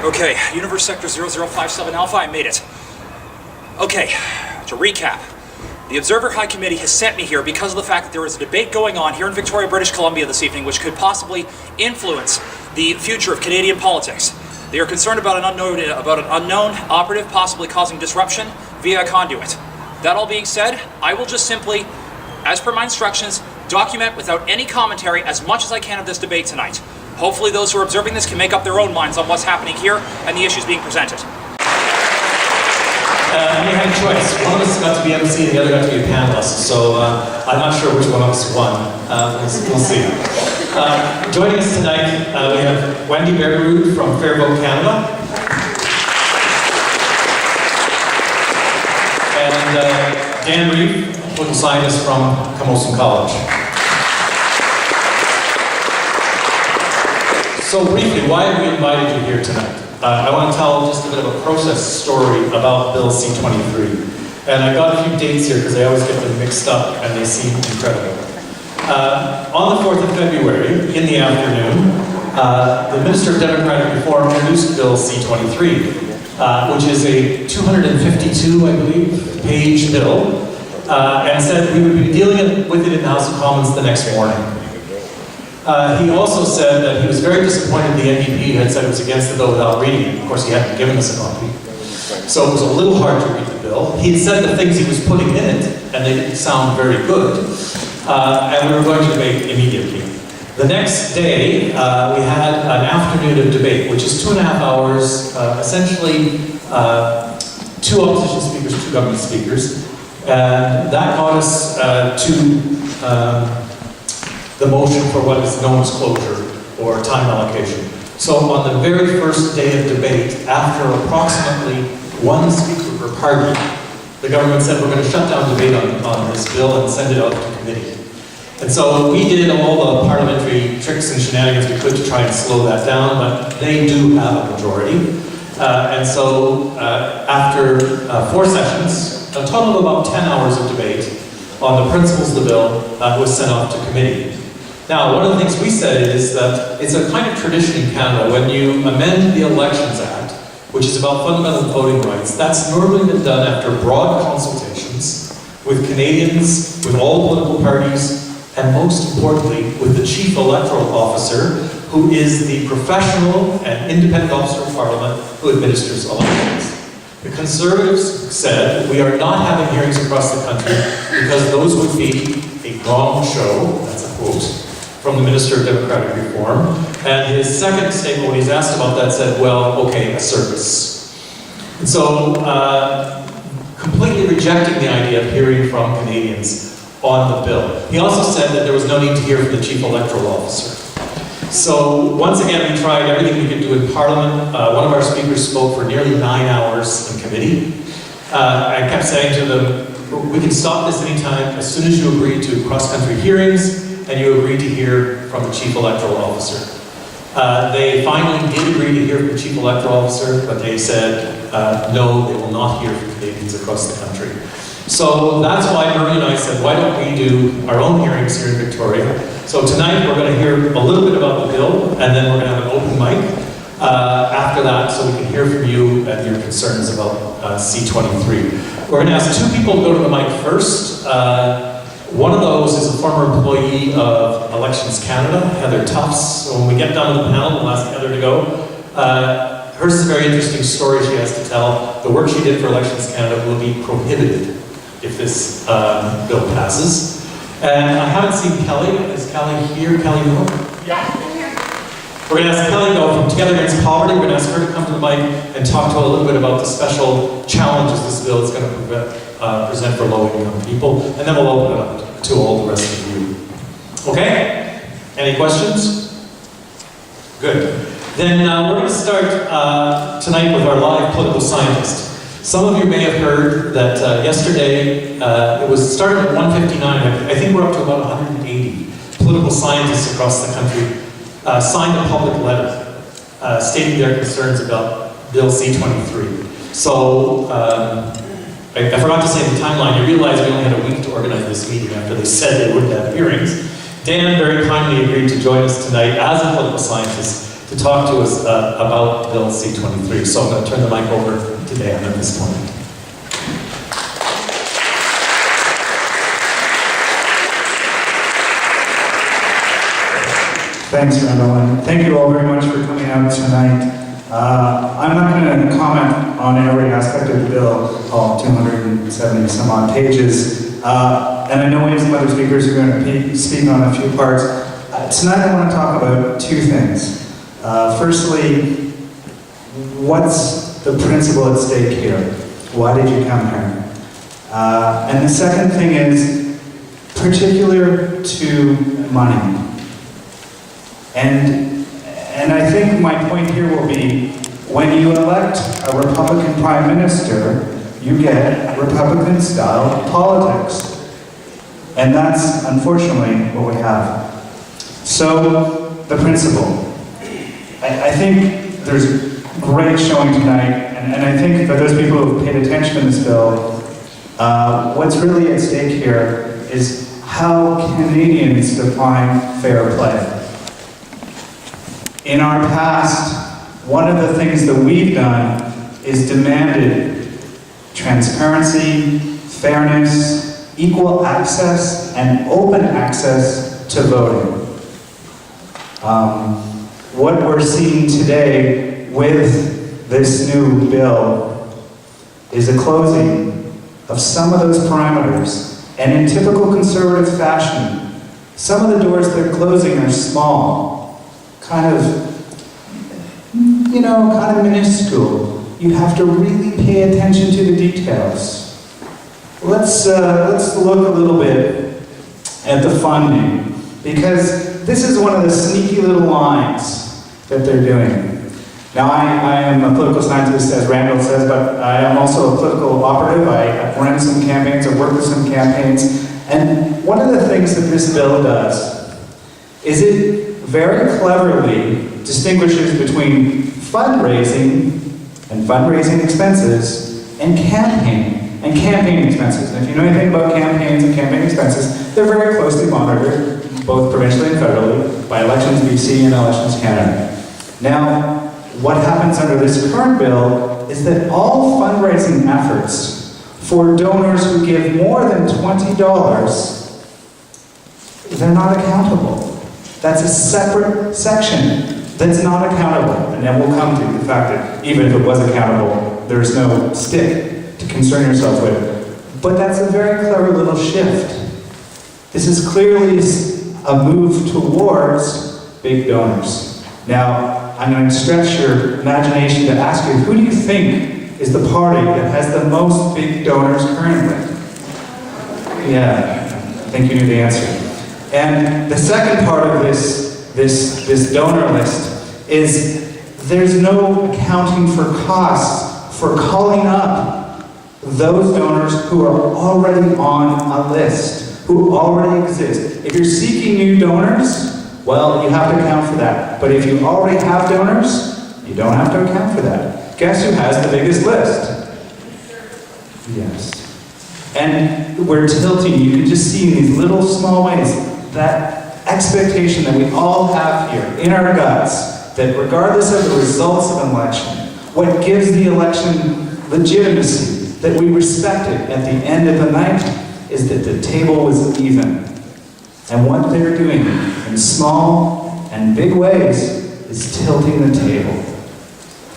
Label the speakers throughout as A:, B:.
A: Okay, Universe Sector 0057 Alpha, I made it. Okay, to recap. The Observer High Committee has sent me here because of the fact that there is a debate going on here in Victoria, British Columbia this evening which could possibly influence the future of Canadian politics. They are concerned about an unknown operative possibly causing disruption via a conduit. That all being said, I will just simply, as per my instructions, document without any commentary as much as I can of this debate tonight. Hopefully those who are observing this can make up their own minds on what's happening here and the issues being presented.
B: We had a choice. One of us got to be MC and the other got to be a panelist, so I'm not sure which one of us won. We'll see. Joining us tonight, we have Wendy Bergerud from Fairvote Canada. And Dan Reeve, political scientist from Camosun College. So briefly, why have we invited you here tonight? I want to tell just a bit of a process story about Bill C-23. And I got a few dates here because I always get them mixed up and they seem incredible. On the 4th of February, in the afternoon, the Minister of Democratic Reform introduced Bill C-23, which is a 252, I believe, page bill, and said we would be dealing with it in the House of Commons the next morning. He also said that he was very disappointed the NDP had said it was against the bill without reading it. Of course, he hadn't given us a copy. So it was a little hard to read the bill. He had said the things he was putting in it, and they didn't sound very good. And we were going to debate immediately. The next day, we had an afternoon of debate, which is 2.5 hours, essentially 2 opposition speakers, 2 government speakers. And that got us to the motion for what is known as closure, or time allocation. So on the very first day of debate, after approximately 1 speaker per party, the government said we're going to shut down debate on this bill and send it out to committee. And so we did all the parliamentary tricks and shenanigans we could to try and slow that down, but they do have a majority. And so after 4 sessions, a total of about 10 hours of debate on the principles of the bill was sent off to committee. Now, one of the things we said is that it's a kind of tradition in Canada when you amend the Elections Act, which is about fundamental voting rights. That's normally been done after broad consultations with Canadians, with all political parties, and most importantly, with the Chief Electoral Officer, who is the professional and independent officer of Parliament who administers elections. The Conservatives said, we are not having hearings across the country because those would be a gong show, that's a quote, from the Minister of Democratic Reform. And his second statement, when he's asked about that, said, well, okay, a service. And so, completely rejecting the idea of hearing from Canadians on the bill. He also said that there was no need to hear from the Chief Electoral Officer. So, once again, we tried everything we could do in Parliament. One of our speakers spoke for nearly 9 hours in committee. I kept saying to them, we can stop this anytime as soon as you agree to cross-country hearings and you agree to hear from the Chief Electoral Officer. They finally did agree to hear from the Chief Electoral Officer, but they said, no, they will not hear from Canadians across the country. So that's why Murray and I said, why don't we do our own hearings here in Victoria? So tonight we're going to hear a little bit about the bill, and then we're going to have an open mic after that so we can hear from you and your concerns about C-23. We're going to ask 2 people to go to the mic first. One of those is a former employee of Elections Canada, Heather Tufts. So when we get done with the panel, we'll ask Heather to go. Hers is a very interesting story she has to tell. The work she did for Elections Canada will be prohibited if this bill passes. And I haven't seen Kelly. Is Kelly here? Kelly Miller?
C: Yeah, I'm here.
B: We're going to ask Kelly, though, from Together Against Poverty. We're going to ask her to come to the mic and talk to a little bit about the special challenges this bill is going to present for low-income people. And then we'll open it up to all the rest of you. Okay? Any questions? Good. Then we're going to start tonight with our live political scientist. Some of you may have heard that yesterday, it was started at 1:59. I think we're up to about 180 political scientists across the country signed a public letter stating their concerns about Bill C-23. So, I forgot to say the timeline. You realize we only had a week to organize this meeting after they said they wouldn't have hearings. Dan very kindly agreed to join us tonight as a political scientist to to talk to us about Bill C-23. So I'm going to turn the mic over to Dan at this point.
C: Thanks, Randall, and thank you all very much for coming out tonight. I'm not going to comment on every aspect of the bill, all 270 some odd pages, and I know we have some other speakers who are going to speak on a few parts. Tonight I want to talk about two things. Firstly, what's the principle at stake here? Why did you come here? And the second thing is particular to money. And I think my point here will be, when you elect a Republican Prime Minister, you get Republican-style politics. And that's, unfortunately, what we have. So, the principle. I think there's great showing tonight, and I think for those people who have paid attention to this bill, what's really at stake here is how Canadians define fair play. In our past, one of the things that we've done is demanded transparency, fairness, equal access, and open access to voting. What we're seeing today with this new bill is a closing of some of those parameters. And in typical conservative fashion, some of the doors they're closing are small. Kind of minuscule. You have to really pay attention to the details. Let's look a little bit at the funding, because this is one of the sneaky little lines that they're doing. Now, I am a political scientist, as Randall says, but I am also a political operative. I've run some campaigns, I've worked with some campaigns, and one of the things that this bill does is it very cleverly distinguishes between fundraising and fundraising expenses and campaign expenses. And if you know anything about campaigns and campaign expenses, they're very closely monitored, both provincially and federally, by Elections BC and Elections Canada. Now, what happens under this current bill is that all fundraising efforts for donors who give more than $20, they're not accountable. That's a separate section that's not accountable. And then we'll come to the fact that even if it was accountable, there's no stick to concern yourself with. But that's a very clever little shift. This is clearly a move towards big donors. Now, I'm going to stretch your imagination to ask you, who do you think is the party that has the most big donors currently? Yeah, I think you knew the answer. And the second part of this donor list is there's no accounting for costs for calling up those donors who are already on a list, who already exist. If you're seeking new donors, well, you have to account for that. But if you already have donors, you don't have to account for that. Guess who has the biggest list? Yes. And we're tilting, you can just see in these little small ways, that expectation that we all have here in our guts, that regardless of the results of an election, what gives the election legitimacy, that we respect it at the end of the night, is that the table was even. And what they're doing in small and big ways is tilting the table.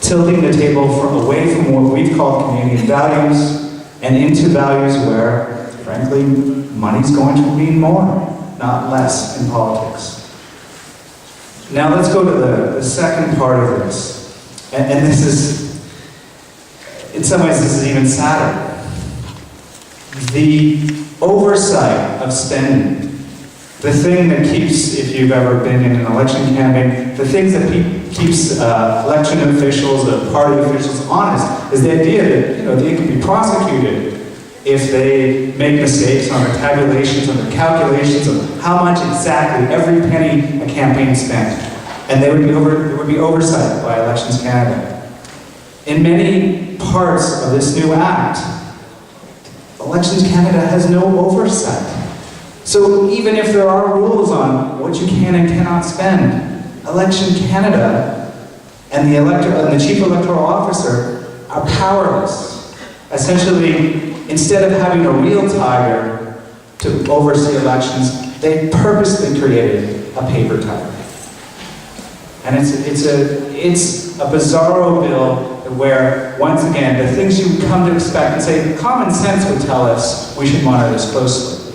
C: Tilting the table away from what we've called Canadian values and into values where, frankly, money's going to mean more, not less in politics. Now let's go to the second part of this. And this is, in some ways, this is even sadder. The oversight of spending. The thing that keeps, if you've ever been in an election campaign, the things that keeps election officials, party officials honest, is the idea that they can be prosecuted if they make mistakes on their tabulations, on their calculations of how much exactly every penny a campaign spent. And there would be oversight by Elections Canada. In many parts of this new act, Elections Canada has no oversight. So even if there are rules on what you can and cannot spend, Election Canada And the chief electoral officer are powerless. Essentially, instead of having a real tiger to oversee elections, they purposely created a paper tiger. And it's a bizarro bill where, once again, the things you come to expect and say, common sense would tell us we should monitor this closely.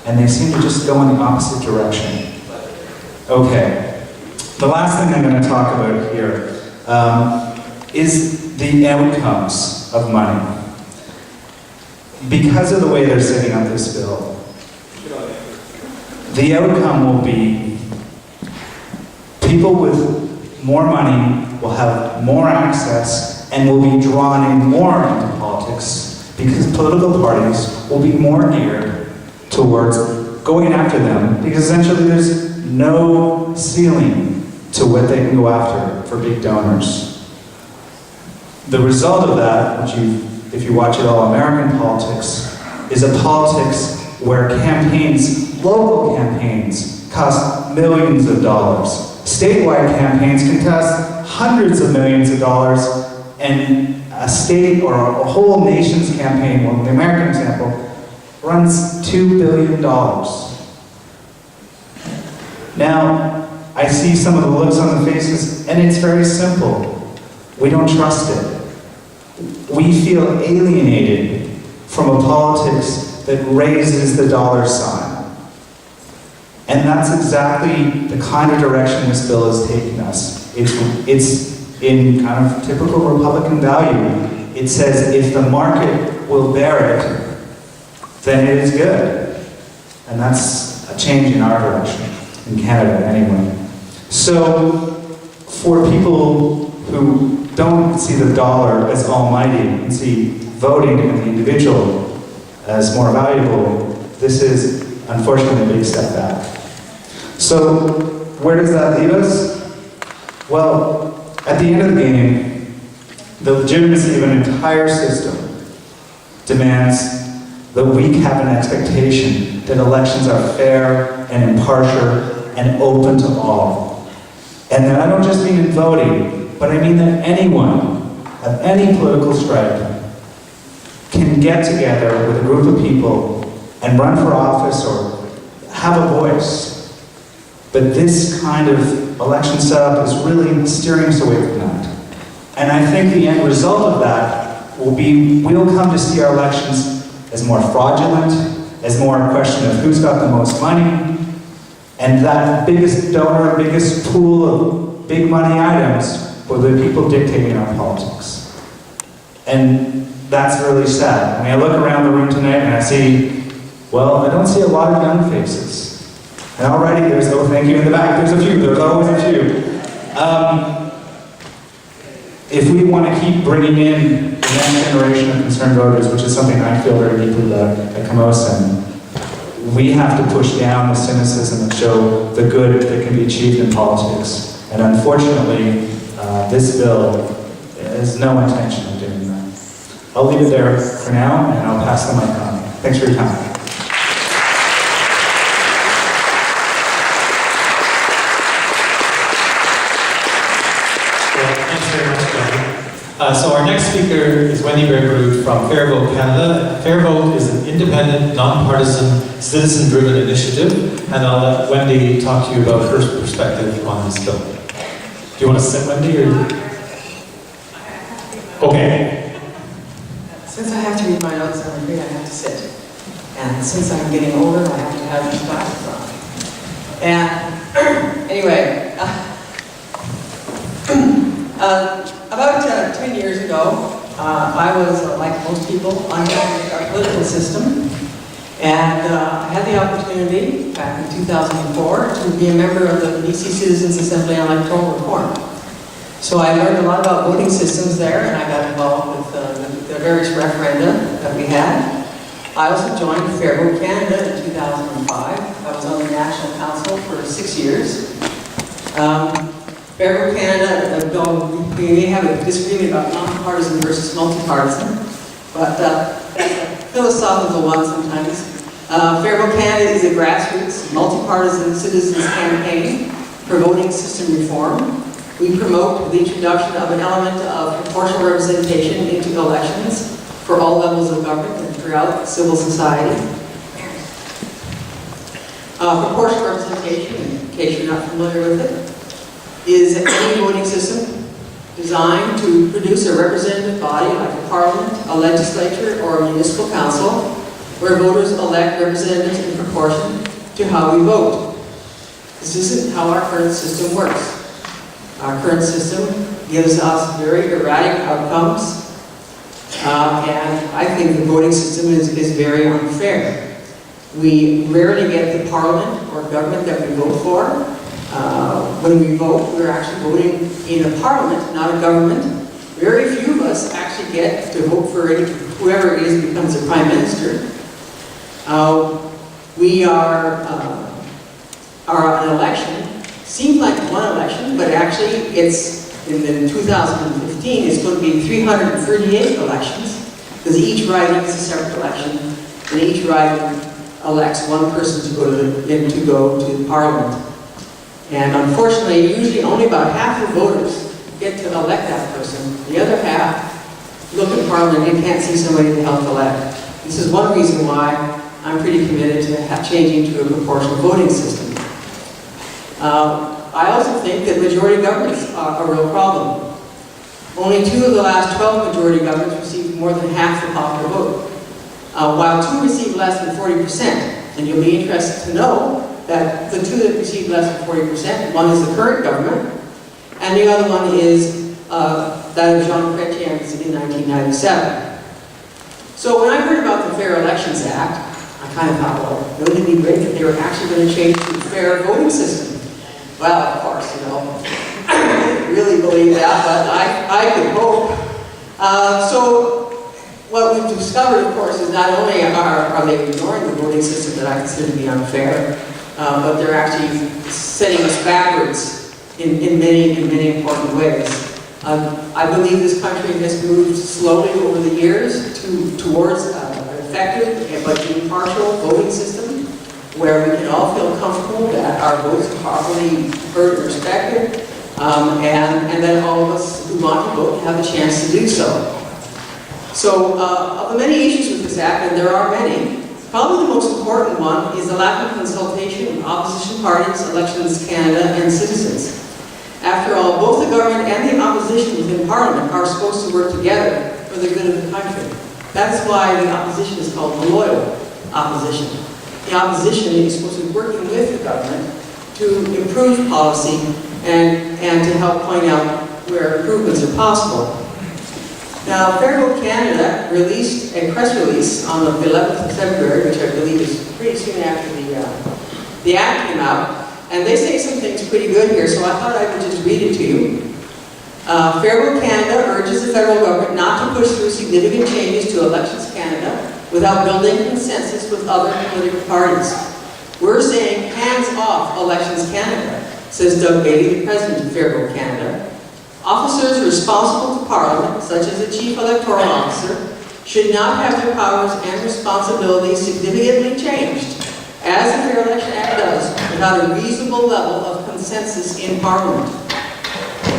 C: And they seem to just go in the opposite direction. Okay, the last thing I'm going to talk about here is the outcomes of money. Because of the way they're setting up this bill, the outcome will be people with more money will have more access and will be drawn in more into politics because political parties will be more geared towards going after them because essentially there's no ceiling to what they can go after for big donors. The result of that, if you watch at all American politics, is a politics where campaigns, local campaigns, cost millions of dollars. Statewide campaigns can cost hundreds of millions of dollars, and a state or a whole nation's campaign, well, the American example, runs $2 billion. Now, I see some of the looks on the faces, and it's very simple. We don't trust it. We feel alienated from a politics that raises the dollar sign. And that's exactly the kind of direction this bill is taking us. It's in kind of typical Republican value. It says if the market will bear it, then it is good. And that's a change in our direction, in Canada anyway. So for people who don't see the dollar as almighty and see voting and the individual as more valuable, this is unfortunately a big step back. So where does that leave us? Well, at the end of the game, the legitimacy of an entire system demands that we have an expectation that elections are fair and impartial and open to all. And then I don't just mean in voting, but I mean that anyone of any political stripe can get together with a group of people and run for office or have a voice. But this kind of election setup is really steering us away from that. And I think the end result of that will be we'll come to see our elections as more fraudulent, as more a question of who's got the most money, and that biggest donor, biggest pool of big money items will be people dictating our politics. And that's really sad. I mean, I look around the room tonight and I see, well, I don't see a lot of young faces. And already there's, oh, thank you in the back, there's a few, there's always a few. If we want to keep bringing in the next generation of concerned voters, which is something I feel very deeply about at Camosun, we have to push down the cynicism and show the good that can be achieved in politics. And unfortunately, this bill has no intention of doing that. I'll leave it there for now, and I'll pass the mic on. Thanks for your time.
B: So our next speaker is Wendy Beargroot from Fair Vote Canada. Fair Vote is an independent, nonpartisan, citizen-driven initiative, and I'll let Wendy talk to you about her perspective on this bill. Do you want to sit, Wendy, or? Okay.
D: Since I have to read my notes, I'm afraid I have to sit. And since I'm getting older, I have to have these glasses on. And anyway, about 10 years ago, I was, like most people, unhappy with our political system. And I had the opportunity, back in 2004, to be a member of the BC Citizens Assembly on Electoral Reform. So I learned a lot about voting systems there, and I got involved with the various referenda that we had. I also joined Fair Vote Canada in 2005. I was on the National Council for 6 years. Fair Vote Canada, we may have a disagreement about nonpartisan versus multipartisan, but that's a philosophical one sometimes. Fair Vote Canada is a grassroots, multipartisan citizens campaign for voting system reform, We promote the introduction of an element of proportional representation into elections for all levels of government and throughout civil society. Proportional representation, in case you're not familiar with it, is any voting system designed to produce a representative body like a parliament, a legislature, or a municipal council, where voters elect representatives in proportion to how we vote. This isn't how our current system works. Our current system gives us very erratic outcomes, and I think the voting system is very unfair. We rarely get the parliament or government that we vote for. When we vote, we're actually voting in a parliament, not a government. Very few of us actually get to vote for whoever it is becomes the prime minister. We are an election. Seems like one election, but actually it's, in 2015, it's going to be 338 elections, because each riding is a separate election, and each riding elects one person to go to Parliament. And unfortunately, usually only about half the voters get to elect that person. The other half look at Parliament and can't see somebody to help elect. This is one reason why I'm pretty committed to changing to a proportional voting system. I also think that majority governments are a real problem. Only 2 of the last 12 majority governments received more than half the popular vote, while 2 received less than 40%. And you'll be interested to know that the 2 that received less than 40%, one is the current government, and the other one is that of Jean Chrétien's in 1997. So when I heard about the Fair Elections Act, I kind of thought, well, wouldn't it be great if they were actually going to change to a fair voting system? Well, of course, I didn't really believe that, but I could hope. So what we've discovered, of course, is not only are they ignoring the voting system that I consider to be unfair, but they're actually setting us backwards in many important ways. I believe this country has moved slowly over the years towards an effective but impartial voting system, where we can all feel comfortable that our votes are properly heard and respected, and that all of us who want to vote have a chance to do so. So, of the many issues with this act, and there are many, probably the most important one is the lack of consultation with opposition parties, Elections Canada, and citizens. After all, both the government and the opposition within Parliament are supposed to work together for the good of the country. That's why the opposition is called the loyal opposition. The opposition is supposed to be working with the government to improve policy and to help point out where improvements are possible. Now, Fair Vote Canada released a press release on the 11th of February, which I believe is pretty soon after the act came out, and they say some things pretty good here, so I thought I would just read it to you. Fair Vote Canada urges the federal government not to push through significant changes to Elections Canada without building consensus with other political parties. We're saying hands off Elections Canada, says Doug Bailey, the president of Fair Vote Canada. Officers responsible to Parliament, such as the Chief Electoral Officer, should not have their powers and responsibilities significantly changed, as the Fair Election Act does, without a reasonable level of consensus in Parliament.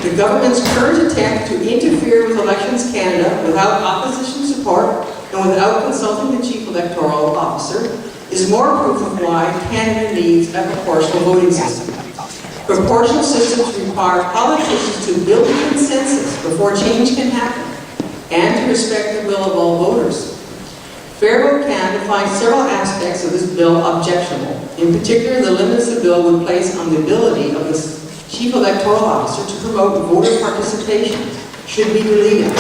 D: The government's current attempt to interfere with Elections Canada without opposition support and without consulting the Chief Electoral Officer is more proof of why Canada needs a proportional voting system. Proportional systems require politicians to build a consensus before change can happen, and to respect the will of all voters. Fair Vote Canada finds several aspects of this bill objectionable. In particular, the limits the bill would place on the ability of the Chief Electoral Officer to promote voter participation should be deleted.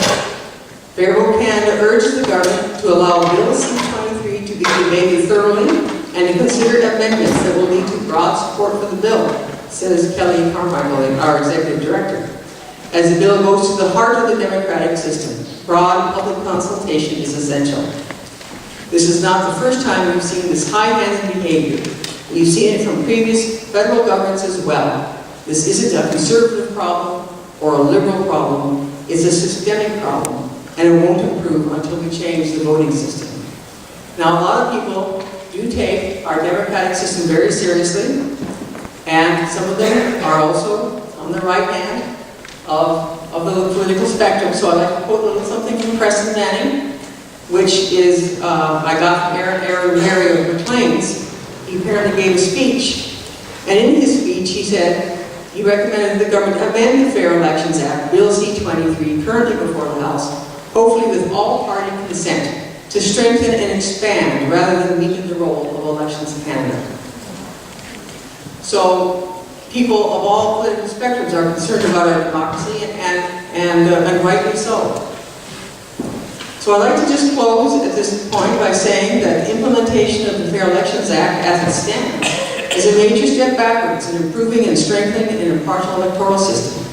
D: Fair Vote Canada urges the government to allow Bill C-23 to be debated thoroughly and to consider amendments that will lead to broad support for the bill, says Kelly Carmichael, our executive director. As the bill goes to the heart of the democratic system, broad public consultation is essential. This is not the first time we've seen this high-handed behavior. We've seen it from previous federal governments as well. This isn't a conservative problem or a liberal problem. It's a systemic problem, and it won't improve until we change the voting system. Now, a lot of people do take our democratic system very seriously, and some of them are also on the right hand, of the political spectrum. So I'd like to quote a little something from Preston Manning, which is, I got from Aaron Mary of the Plains. He apparently gave a speech, and in his speech he said, he recommended the government amend the Fair Elections Act, Bill C-23, currently before the House, hopefully with all party consent, to strengthen and expand rather than weaken the role of elections in Canada. So people of all political spectrums are concerned about our democracy, and rightly so. So I'd like to just close at this point by saying that implementation of the Fair Elections Act as it stands is a major step backwards in improving and strengthening an impartial electoral system.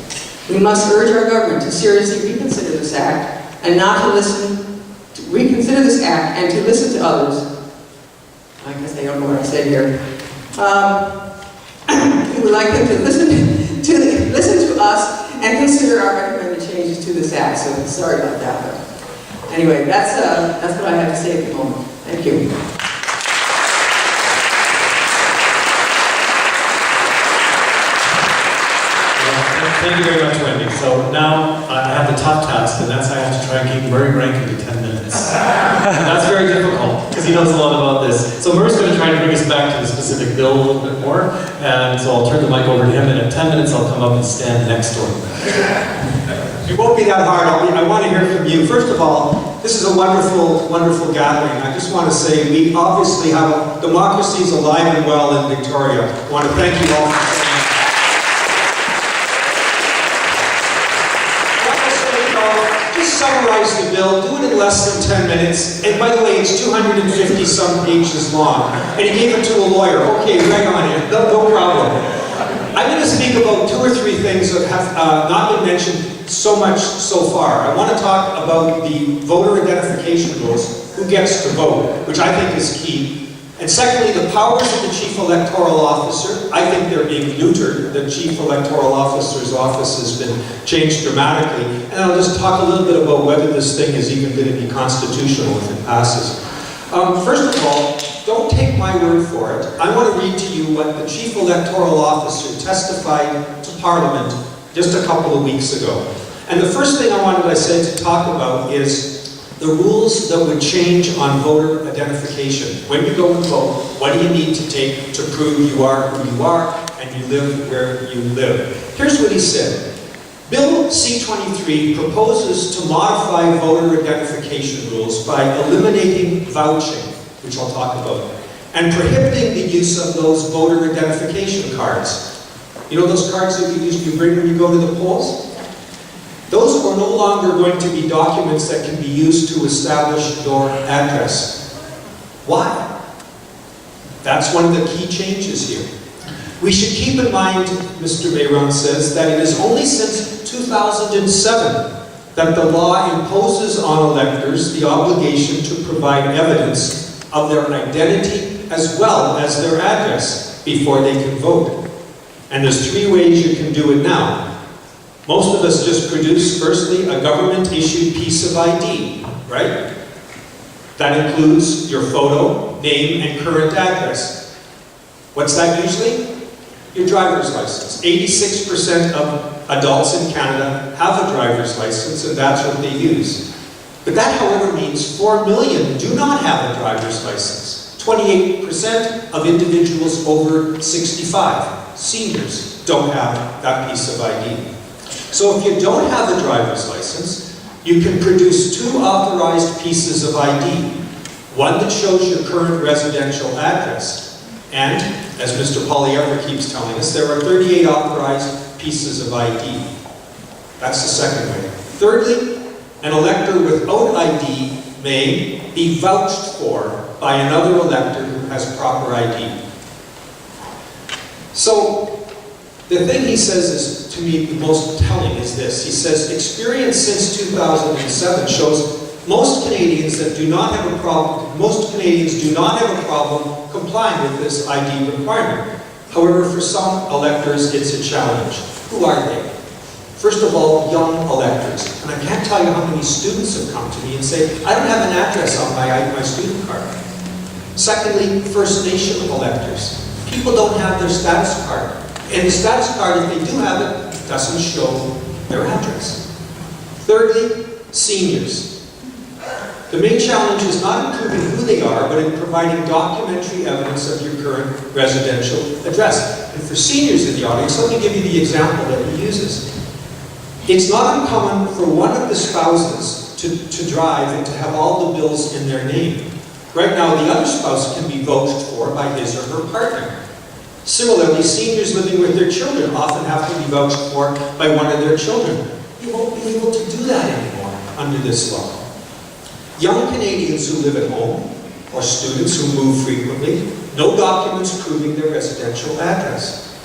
D: We must urge our government to seriously reconsider this act and not to listen, to reconsider this act and to listen to others. I guess they don't know what I said here. We would like them to listen to us and consider our recommended changes to this act. So sorry about that. But anyway, that's what I have to say at the moment. Thank you.
B: Thank you very much, Wendy. So now I have the top task, and that's I have to try and keep Murray Rankin to 10 minutes. And that's very difficult, because he knows a lot about this. So Murray's going to try and bring us back to the specific bill a little bit more, and so I'll turn the mic over to him, and in 10 minutes I'll come up and stand next to him.
E: It won't be that hard. I want to hear from you. First of all, this is a wonderful, wonderful gathering. I just want to say we obviously have democracies alive and well in Victoria. I want to thank you all for saying that. Just summarize the bill, do it in less than 10 minutes, and by the way, it's 250 some pages long, and he gave it to a lawyer. Okay, hang on here, no problem. I'm going to speak about 2 or 3 things that have not been mentioned so much so far. I want to talk about the voter identification rules, who gets to vote, which I think is key. And secondly, the powers of the Chief Electoral Officer. I think they're being neutered. The Chief Electoral Officer's office has been changed dramatically. And I'll just talk a little bit about whether this thing is even going to be constitutional if it passes. First of all, don't take my word for it. I want to read to you what the Chief Electoral Officer testified to Parliament just a couple of weeks ago. And the first thing I said to talk about is the rules that would change on voter identification. When you go and vote, what do you need to take to prove you are who you are and you live where you live? Here's what he said. Bill C-23 proposes to modify voter identification rules by eliminating vouching, which I'll talk about, and prohibiting the use of those voter identification cards. You know those cards that you bring when you go to the polls? Those are no longer going to be documents that can be used to establish your address. Why? That's one of the key changes here. We should keep in mind, Mr. Bayron says, that it is only since 2007 that the law imposes on electors the obligation to provide evidence of their identity as well as their address before they can vote. And there's 3 ways you can do it now. Most of us just produce, firstly, a government-issued piece of ID, right? That includes your photo, name, and current address. What's that usually? Your driver's license. 86% of adults in Canada have a driver's license, and that's what they use. But that, however, means 4 million do not have a driver's license. 28% of individuals over 65, seniors, don't have that piece of ID. So if you don't have a driver's license, you can produce 2 authorized pieces of ID. One that shows your current residential address. And, as Mr. Poilievre keeps telling us, there are 38 authorized pieces of ID. That's the second way. Thirdly, an elector without ID may be vouched for by another elector who has proper ID. So, the thing he says is, to me, the most telling is this. He says, experience since 2007 shows most Canadians do not have a problem complying with this ID requirement. However, for some electors, it's a challenge. Who are they? First of all, young electors. And I can't tell you how many students have come to me and say, I don't have an address on my student card. Secondly, First Nation electors. People don't have their status card. And the status card, if they do have it, doesn't show their address. Thirdly, seniors. The main challenge is not in proving who they are, but in providing documentary evidence of your current residential address. And for seniors in the audience, let me give you the example that he uses. It's not uncommon for one of the spouses to drive and to have all the bills in their name. Right now, the other spouse can be vouched for by his or her partner. Similarly, seniors living with their children often have to be vouched for by one of their children. You won't be able to do that anymore under this law. Young Canadians who live at home, or students who move frequently, no documents proving their residential address.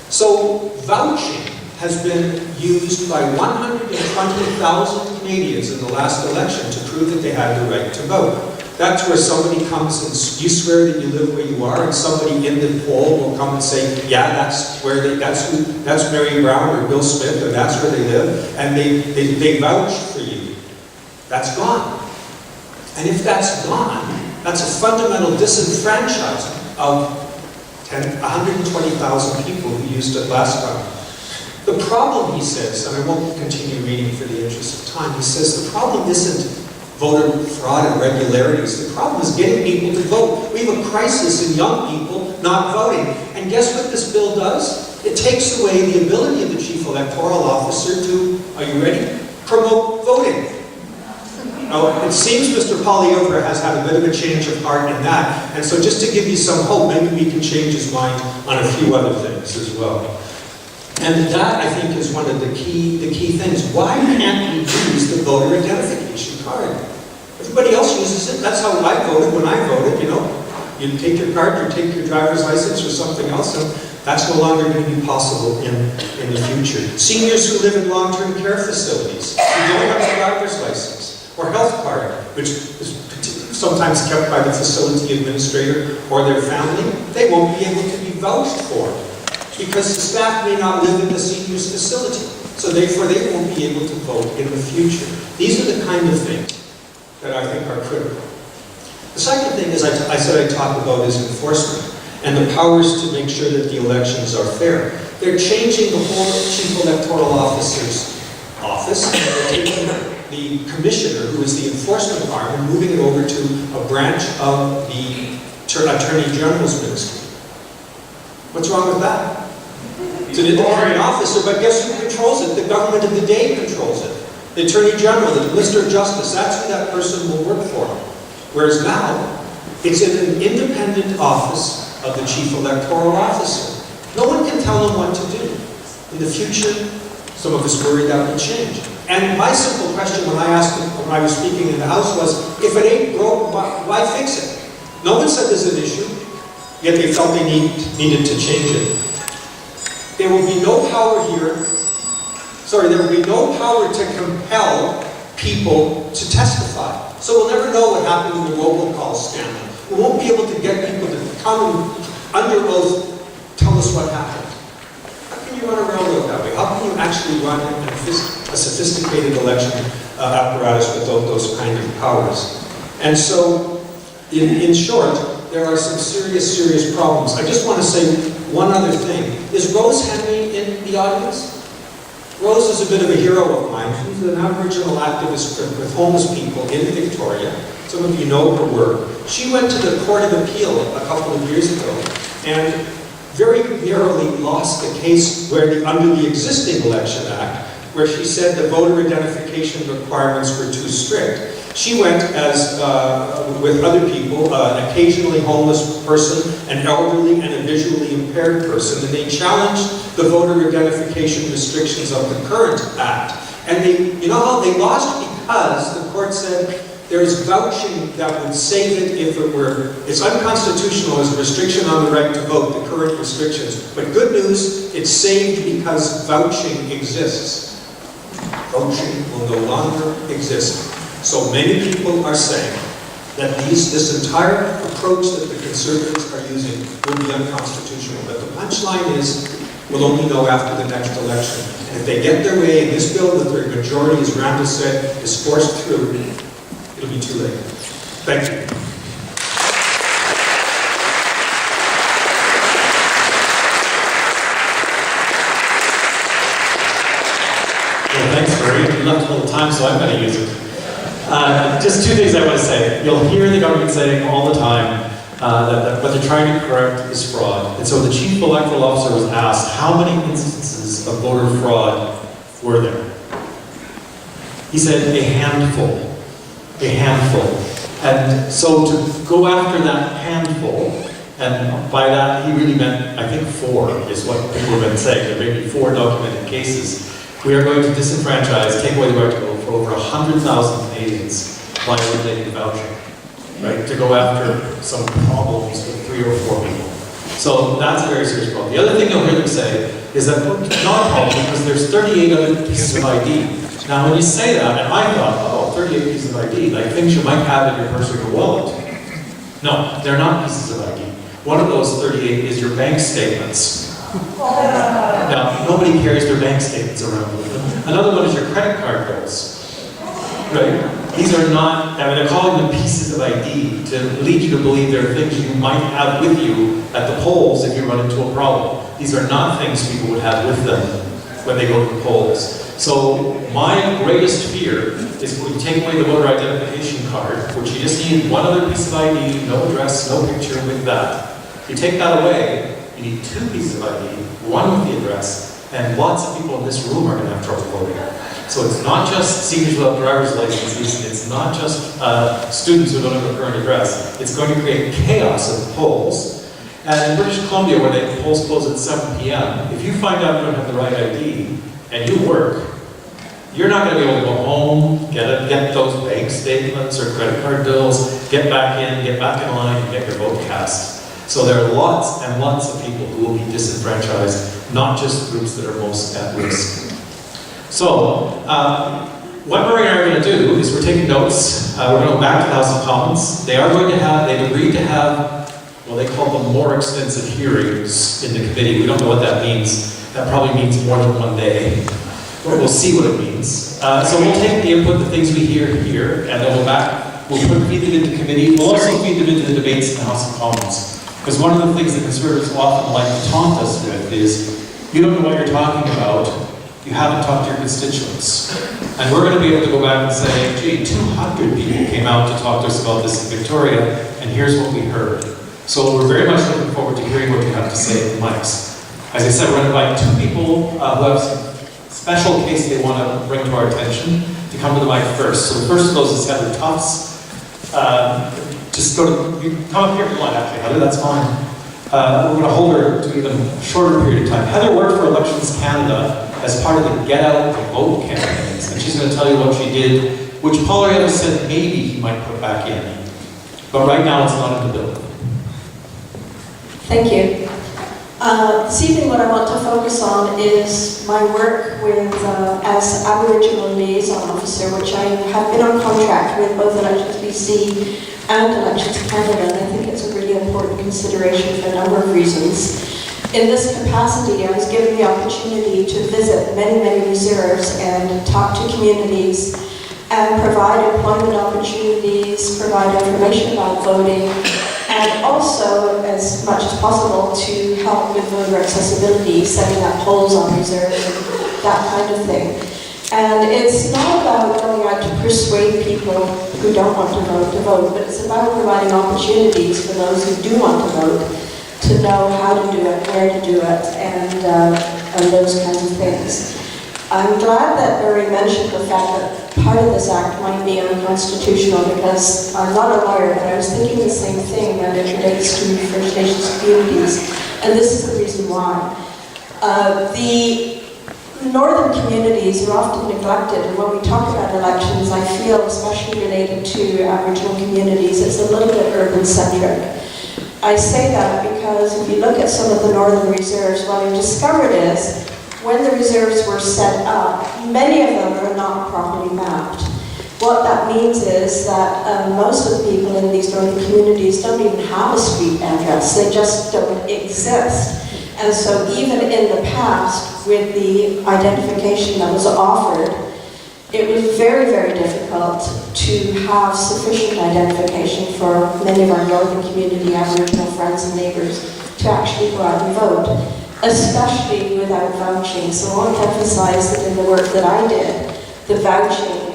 E: So, vouching has been used by 120,000 Canadians in the last election to prove that they had the right to vote. That's where somebody comes and you swear that you live where you are, and somebody in the poll will come and say, yeah, that's Mary Brown or Bill Smith, or that's where they live, and they vouch for you. That's gone. And if that's gone, that's a fundamental disenfranchisement of 120,000 people who used it last time. The problem, he says, and I won't continue reading for the interest of time, he says the problem isn't voter fraud and irregularities. The problem is getting people to vote. We have a crisis in young people not voting. And guess what this bill does? It takes away the ability of the chief electoral officer to, are you ready? Promote voting. Now, it seems Mr. Poilievre has had a bit of a change of heart in that. And so just to give you some hope, maybe we can change his mind on a few other things as well. And that, I think, is one of the key things. Why can't we use the voter identification card? Everybody else uses it. That's how I voted when I voted, you know. You take your card, you take your driver's license or something else, and that's no longer going to be possible in the future. Seniors who live in long-term care facilities, who don't have a driver's license or health card, which is sometimes kept by the facility administrator or their family, they won't be able to be vouched for, because the staff may not live in the seniors facility, so therefore they won't be able to vote in the future. These are the kind of things that I think are critical. The second thing is I said I'd talk about is enforcement and the powers to make sure that the elections are fair. They're changing the whole chief electoral officer's office, and they're taking the commissioner, who is the enforcement arm, and moving it over to a branch of the Attorney General's ministry. What's wrong with that? It's an independent officer, but guess who controls it? The government of the day controls it. The Attorney General, the Minister of Justice, that's who that person will work for. Whereas now, it's in an independent office of the Chief Electoral Officer. No one can tell them what to do. In the future, some of us worry that will change. And my simple question when I was speaking in the House was, if it ain't broke, why fix it? No one said there's an issue, yet they felt they needed to change it. There will be no power here. There will be no power to compel people to testify. So we'll never know what happened in the robocall scandal. We won't be able to get people to come and, under oath, tell us what happened. How can you run a railroad that way? How can you actually run a sophisticated election apparatus with those kind of powers? And so, in short, there are some serious problems. I just want to say one other thing. Is Rose Henry in the audience? Rose is a bit of a hero of mine. She's an Aboriginal activist with homeless people in Victoria. Some of you know her work. She went to the Court of Appeal a couple of years ago and very narrowly lost the case under the existing Election Act, where she said the voter identification requirements were too strict. She went with other people, an occasionally homeless person, an elderly and a visually impaired person, and they challenged the voter identification restrictions of the current act. And you know how they lost? Because the court said there's vouching that would save it if it were, it's unconstitutional as a restriction on the right to vote, the current restrictions. But good news, it's saved because vouching exists. Vouching will no longer exist. So many people are saying that this entire approach that the Conservatives are using will be unconstitutional. But the punchline is, we'll only know after the next election. And if they get their way, and this bill with their majority, as Randa said, is forced through, it'll be too late. Thank you.
B: multiple times, so I'm going to use it. Just two things I want to say. You'll hear the government saying all the time that what they're trying to correct is fraud. And so the chief electoral officer was asked, how many instances of voter fraud were there? He said a handful. A handful. And so to go after that handful, and by that he really meant, I think 4 is what people have been saying. There may be 4 documented cases. We are going to disenfranchise, take away the right to vote for over 100,000 Canadians by eliminating vouching, right? To go after some problems with 3 or 4 people. So that's a very serious problem. The other thing you'll hear them say is that it's not a problem because there's 38 other pieces of ID. Now when you say that, and I thought, oh, 38 pieces of ID, like things you might have in your purse or your wallet. No, they're not pieces of ID. One of those 38 is your bank statements. Now, nobody carries their bank statements around with them. Another one is your credit card bills, right? These are not, I mean, they're calling them pieces of ID to lead you to believe there are things you might have with you at the polls if you run into a problem. These are not things people would have with them when they go to the polls. So my greatest fear is when you take away the voter identification card, which you just need one other piece of ID, no address, no picture with that. You take that away, you need 2 pieces of ID, one with the address, and lots of people in this room are going to have trouble voting. So it's not just seniors without driver's licenses, it's not just students who don't have a current address. It's going to create chaos at the polls. And in British Columbia, where the polls close at 7 p.m., if you find out you don't have the right ID, and you work, you're not going to be able to go home, get those bank statements or credit card bills, get back in line, and get your vote cast. So there are lots and lots of people who will be disenfranchised, not just groups that are most at risk. So, what Murray and I are going to do is we're taking notes. We're going to go back to the House of Commons. They've agreed to have, well, they call them more extensive hearings in the committee. We don't know what that means. That probably means more than 1 day. But we'll see what it means. So we'll take the input, the things we hear here, and then we'll feed them into committee. We'll also feed them into the debates in the House of Commons. Because one of the things that Conservatives often like to taunt us with is, you don't know what you're talking about, you haven't talked to your constituents. And we're going to be able to go back and say, gee, 200 people came out to talk to us about this in Victoria, and here's what we heard. So we're very much looking forward to hearing what you have to say in the mics. As I said, we're going to invite 2 people who have some special case they want to bring to our attention to come to the mic first. So the first of those is Heather Tufts. Just come up here if you want, actually, Heather, that's fine. We're going to hold her to even a shorter period of time. Heather worked for Elections Canada as part of the Get Out the Vote campaigns, and she's going to tell you what she did, which Paul Arietta said maybe he might put back in. But right now it's not in the bill.
F: Thank you. This evening what I want to focus on is my work with as Aboriginal Liaison Officer, which I have been on contract with both Elections BC and Elections Canada, and I think it's a really important consideration for a number of reasons. In this capacity, I was given the opportunity to visit many, many reserves and talk to communities and provide employment opportunities, provide information about voting, and also, as much as possible, to help with voter accessibility, setting up polls on reserves, and that kind of thing. And it's not about going out to persuade people who don't want to vote, but it's about providing opportunities for those who do want to vote to know how to do it, where to do it, and those kinds of things. I'm glad that Murray mentioned the fact that part of this act might be unconstitutional, because I'm not a lawyer, but I was thinking the same thing when it relates to First Nations communities, and this is the reason why. The northern communities are often neglected, and when we talk about elections, I feel, especially related to Aboriginal communities, it's a little bit urban-centric. I say that because if you look at some of the northern reserves, what I discovered is when the reserves were set up, many of them are not properly mapped. What that means is that most of the people in these northern communities don't even have a street address. They just don't exist. And so even in the past, with the identification that was offered, it was very, very difficult to have sufficient identification for many of our northern community Aboriginal friends and neighbours to actually go out and vote, especially without vouching. So I want to emphasize that in the work that I did, the vouching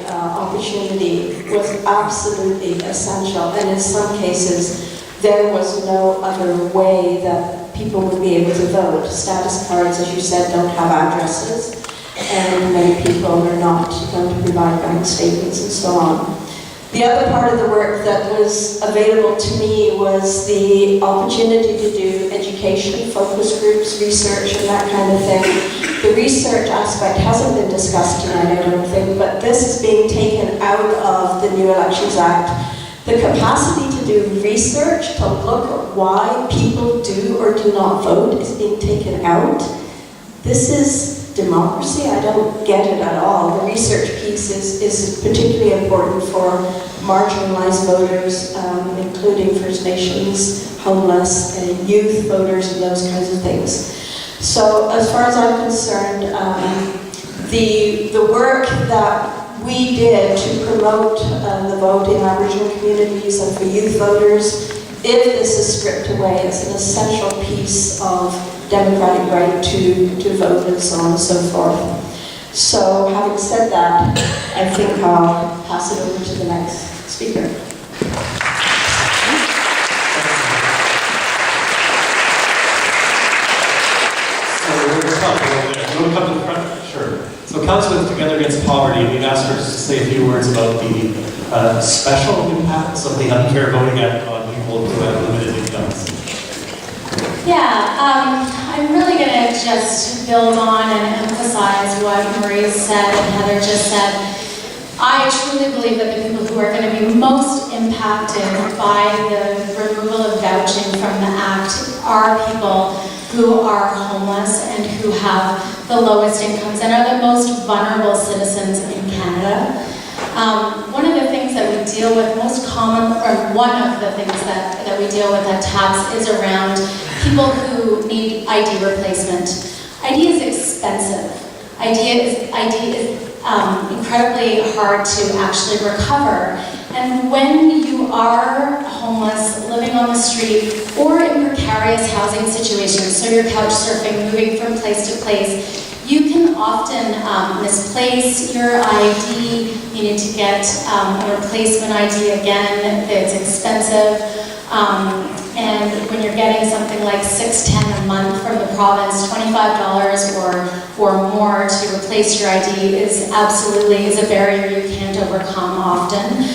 F: opportunity was absolutely essential, and in some cases there was no other way that people would be able to vote. Status cards, as you said, don't have addresses, and many people are not going to provide bank statements and so on. The other part of the work that was available to me was the opportunity to do education, focus groups, research, and that kind of thing. The research aspect hasn't been discussed tonight, I don't think, but this is being taken out of the New Elections Act. The capacity to do research, to look at why people do or do not vote, is being taken out. This is democracy. I don't get it at all. The research piece is particularly important for marginalized voters, including First Nations, homeless, and youth voters, and those kinds of things. So as far as I'm concerned, the work that we did to promote the vote in Aboriginal communities and for youth voters, if this is stripped away, it's an essential piece of democratic right to vote and so on and so forth. So having said that, I think I'll pass it over to the next speaker.
B: So we're going to talk a little bit. You want to come to the front? Sure. So Council Together Against Poverty, we've asked her to say a few words about the special impacts of the unfair voting act on people who have limited incomes.
G: Yeah, I'm really going to just build on and emphasize what Marie said and Heather just said. I truly believe that the people who are going to be most impacted by the removal of vouching from the Act are people who are homeless and who have the lowest incomes and are the most vulnerable citizens in Canada. One of the things that we deal with most common, or one of the things that we deal with at TAPS is around people who need ID replacement. ID is expensive. ID is incredibly hard to actually recover. And when you are homeless, living on the street, or in precarious housing situations, so you're couch surfing, moving from place to place, you can often misplace your ID. You need to get a replacement ID again. It's expensive. And when you're getting something like $6.10 a month from the province, $25 or more to replace your ID is a barrier you can't overcome often.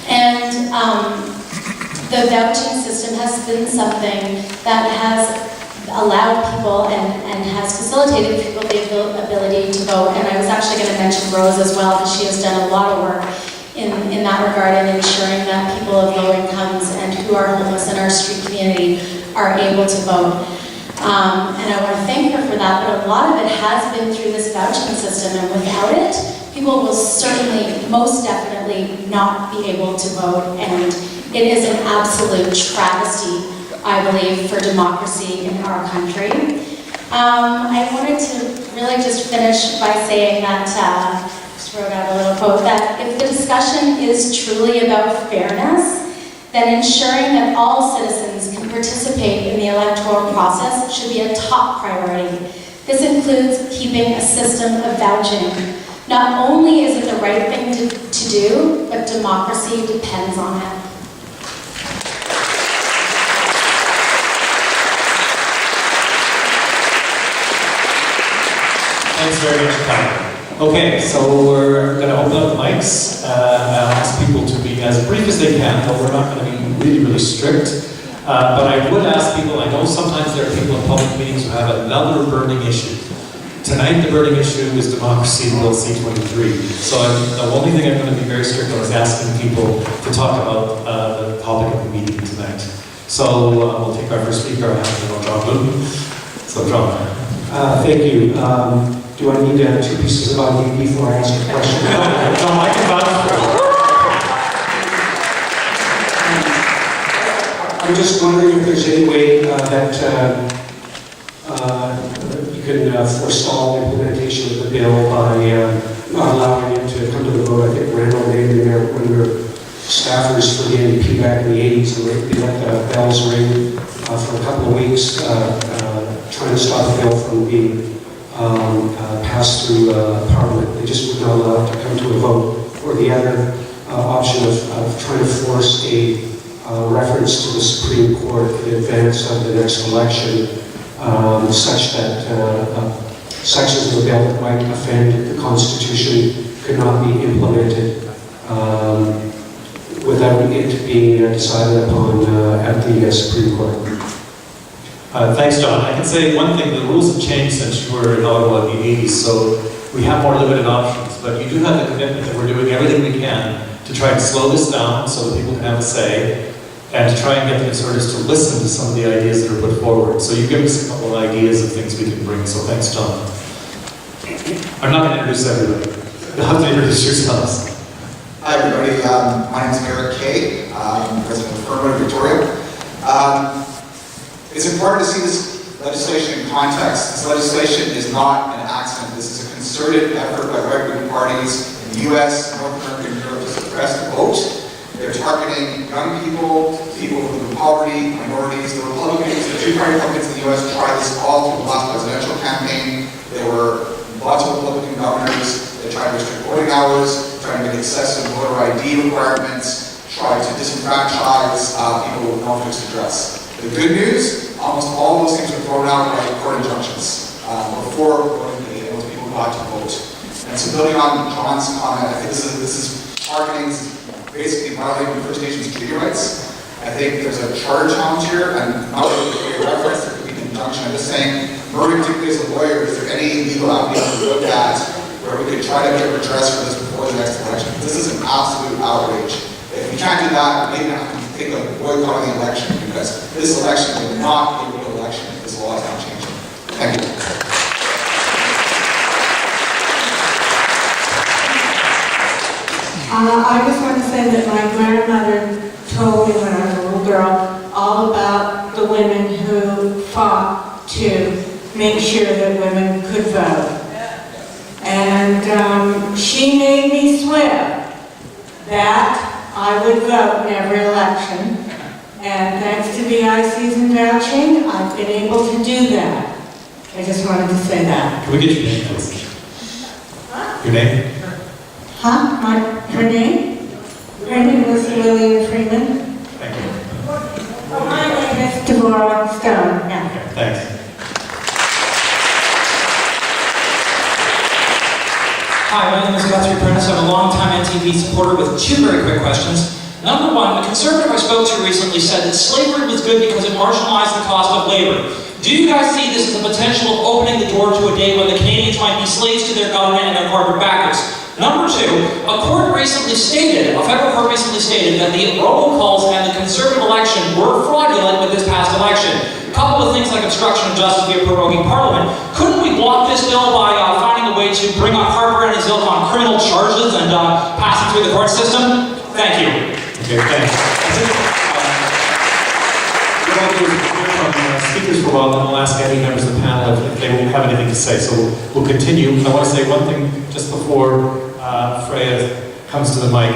G: And the vouching system has been something that has allowed people and has facilitated people the ability to vote. And I was actually going to mention Rose as well, because she has done a lot of work in that regard in ensuring that people of low incomes and who are homeless in our street community are able to vote. And I want to thank her for that, but a lot of it has been through this vouching system, and without it, people will certainly, most definitely, not be able to vote, and it is an absolute travesty, I believe, for democracy in our country. I wanted to really just finish by saying that, just wrote out a little quote, that if the discussion is truly about fairness, then ensuring that all citizens can participate in the electoral process should be a top priority. This includes keeping a system of vouching. Not only is it the right thing to do, but democracy depends on it.
B: Thanks very much, Kyle. Okay, so we're going to open up the mics. I'll ask people to be as brief as they can, but we're not going to be really, really strict. But I would ask people, I know sometimes there are people in public meetings who have another burning issue. Tonight, the burning issue is democracy in Bill C-23. So the only thing I'm going to be very strict on is asking people to talk about the topic of the meeting tonight. So we'll take our first speaker, I have to know John Luton. So John.
H: Thank you. Do I need 2 pieces of ID before I ask a question?
B: John, I can vouch for you.
H: I'm just wondering if there's any way that you can forestall implementation of the bill by not allowing it to come to the vote. I think Randall made in there when we were staffers for the NDP back in the 80s, and they let the bells ring for a couple of weeks, trying to stop the bill from being passed through Parliament. They just would not allow it to come to a vote. or the other option of trying to force a reference to the Supreme Court in advance of the next election, such that sections of the bill that might offend the Constitution could not be implemented without it being decided upon at the Supreme Court.
B: Thanks, John. I can say one thing, the rules have changed since you were in Ottawa in the 80s, so we have more limited options, but you do have the commitment that we're doing everything we can to try and slow this down so that people can have a say, and to try and get the conservatives to listen to some of the ideas that are put forward. So you give us a couple of ideas of things we can bring, so thanks, John. I'm not going to introduce everybody. You'll have to introduce yourselves.
I: Hi everybody, my name is Eric Kay. I'm president of Fernwood, Victoria. It's important to see this legislation in context. This legislation is not an accident. This is a concerted effort by right-wing parties in the US, North America, and Europe to suppress the vote. They're targeting young people, people who live in poverty, minorities. The Republicans, the two-party Republicans in the US tried this all through the last presidential campaign. There were lots of Republican governors that tried to restrict voting hours, trying to make excessive voter ID requirements, tried to disenfranchise people with no fixed address. The good news, almost all those things were thrown out by court injunctions before voting day, and those people got to vote. And so building on John's comment, I think this is targeting, basically violating First Nations treaty rights. I think there's a charter challenge here, and not really a reference, there could be an injunction. I'm just saying, Murray, particularly as a lawyer, is there any legal avenue to look at where we could try to get redress for this before the next election? This is an absolute outrage. If we can't do that, maybe I have to think of boycotting the election, because this election will not be a real election if this law is not changing. Thank you.
J: I just want to say that my grandmother told me when I was a little girl all about the women who fought to make sure that women could vote. And she made me swear that I would vote in every election. And thanks to BIC's and vouching, I've been able to do that. I just wanted to say that.
B: Can we get your name, please? Your name?
J: Huh? Her name? Her name was Lillian Freeman.
B: Thank you.
J: My name is Deborah Stone. Yeah.
B: Okay, thanks.
K: Hi, my name is Guthrie Prentice. I'm a longtime NTV supporter with two very quick questions. Number one, the conservative I spoke to recently said that slavery was good because it marginalized the cost of labor. Do you guys see this as a potential of opening the door to a day when the Canadians might be slaves to their government and their corporate backers? Number two, a federal court recently stated that the robocalls and the conservative election were fraudulent with this past election. A couple of things like obstruction of justice via proroguing Parliament. Couldn't we block this bill by finding a way to bring up Harper and his ilk on criminal charges and pass it through the court system? Thank you.
B: Okay, thanks. We're going to hear from speakers for a while, then we'll ask any members of the panel if they will have anything to say. So we'll continue. I want to say one thing just before Freya comes to the mic.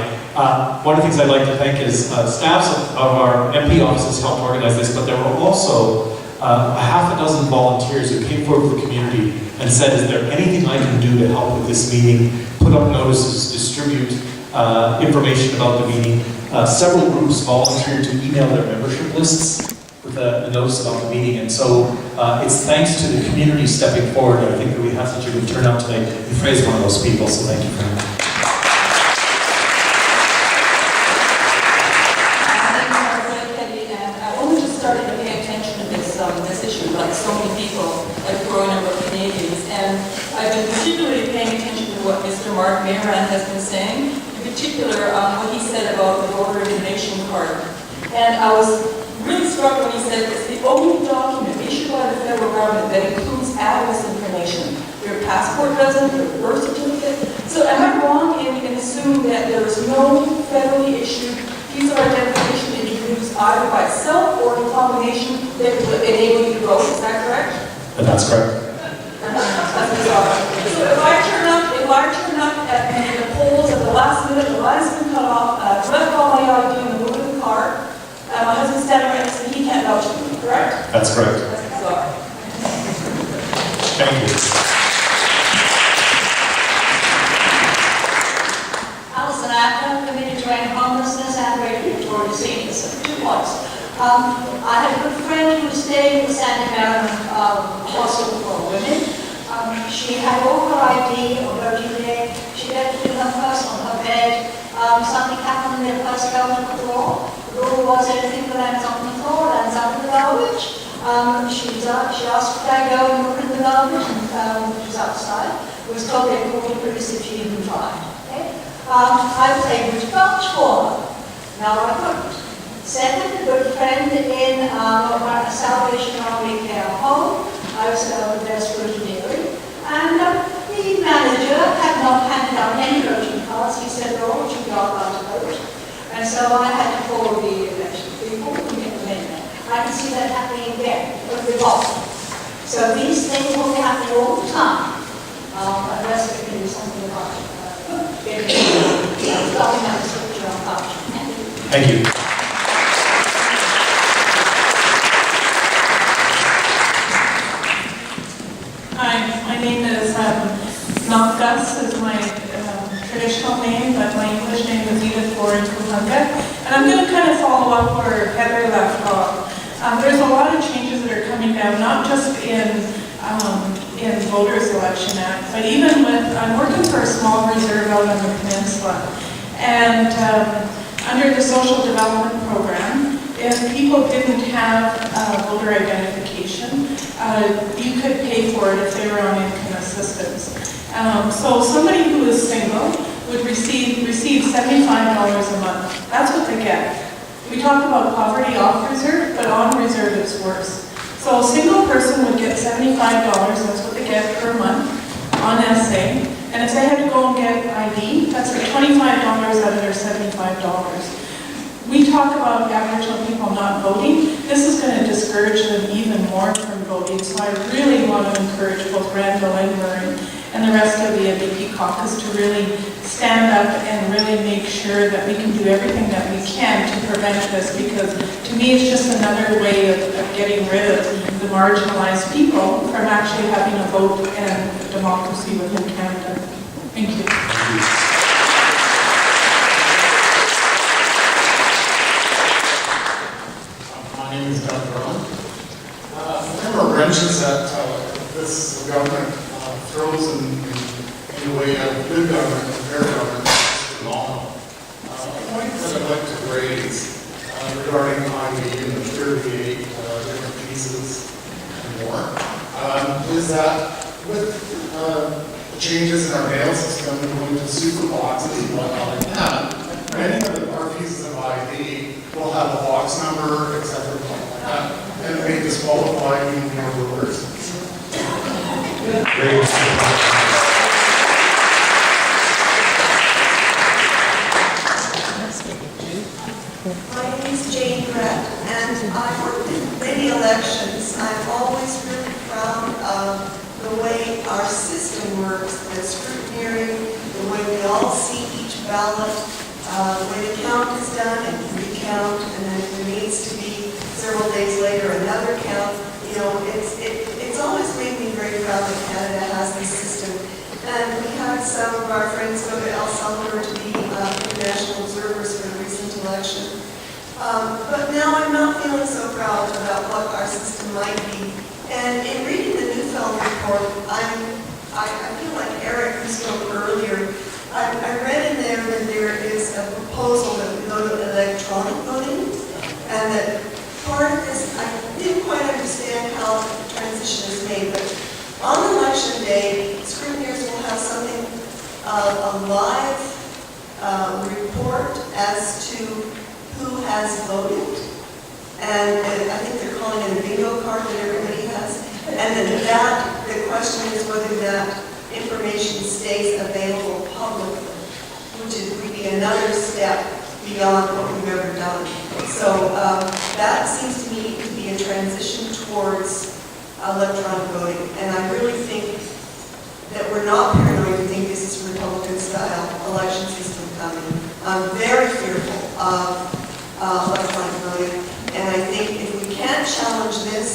B: One of the things I'd like to thank is staffs of our MP offices helped organize this, but there were also a half a dozen volunteers who came forward with the community and said, is there anything I can do to help with this meeting, put up notices, distribute information about the meeting. Several groups volunteered to email their membership lists with a notice about the meeting, and so it's thanks to the community stepping forward that I think that we have such a good turnout tonight. And Freya's one of those people, so thank you very much.
L: Like so many people, like a growing number of Canadians, and I've been particularly paying attention to what Mr. Mark Mayran has been saying, in particular what he said about the voter information card. And I was really struck when he said it's the only document issued by the federal government that includes address information. Your passport doesn't, your birth certificate. So am I wrong in assuming that there is no federally issued piece of identification that you can use either by itself or in combination that would enable you to vote? Is that correct?
B: That's correct.
L: So if I turn up at the polls at the last minute, the light has been cut off, collect all my ID in the middle of the car, and my husband's standing right next to me, he can't vouch for me, correct?
B: That's correct.
L: That's bizarre.
B: Thank you.
M: Alison
J: I had a good friend who stayed in the Santa Maria Hospital for Women. She had all her ID on voting day. She left it in her purse on her bed. Something happened and her purse fell to the floor. The rule was anything that lands on the floor lands up in the garbage. She asked could I go and look in the garbage, and she was outside. It was told they called the police if she didn't try. Okay? I was able to vouch for her. Now I couldn't. Second, a good friend in a Salvation Army care home. I was there scrutineering. And the manager had not handed out any voting cards. He said, "Oh, would you be all right to vote?" And so I had to call the election people and get them in there. I can see that happening again with the vote. So these things will be happening all the time. Unless we can do something about it. Stopping that structure on vouching.
B: Thank you.
M: Hi, my name is not Gus is my traditional name, but my English name is Edith Florence Kuhunga. And I'm going to kind of follow up where Heather left off. There's a lot of changes that are coming down, not just in Voters Election Act, but even with, I'm working for a small reserve out on the peninsula. And under the social development program, if people didn't have voter identification, you could pay for it if they were on income assistance. So somebody who is single would receive $75 a month. That's what they get. We talk about poverty off reserve, but on reserve it's worse. So a single person would get $75, that's what they get per month on SA. And if they had to go and get ID, that's like $25 out of their $75. We talk about Aboriginal people not voting. This is going to discourage them even more from voting. So I really want to encourage both Randall and Murray and the rest of the NDP caucus to really stand up and really make sure that we can do everything that we can to prevent this, because to me it's just another way of getting rid of the marginalized people from actually having a vote and democracy within Canada. Thank you.
N: My name is Doug Brown. There are wrenches that this government throws in the way of good government and fair government is phenomenal. A point that I'd like to raise regarding ID and the 38 different pieces and more is that with the changes in our mail system, going to super boxes and whatnot like that, many of our pieces of ID will have a box number, etc., like that, and it may disqualify even more voters.
O: My name is Jane Brett, and I've worked in many elections. I'm always really proud of the way our system works, the scrutineering, the way we all see each ballot, the way the count is done and recount, and then if there needs to be several days later another count. You know, it's always made me very proud that Canada has this system. And we had some of our friends go to El Salvador to be international observers for the recent election. But now I'm not feeling so proud about what our system might be. And in reading the Neufeld report, I feel like Eric, who spoke earlier, I read in there that there is a proposal that we go to electronic voting, and that part of this, I didn't quite understand how the transition is made, but on election day, scrutineers will have something, a live report as to who has voted. And I think they're calling it a bingo card that everybody has. And then the question is whether that information stays available publicly, which would be another step beyond what we've ever done. So that seems to me to be a transition towards electronic voting. And I really think that we're not paranoid to think this is Republican-style election system coming. I'm very fearful of electronic voting. And I think if we can't challenge this,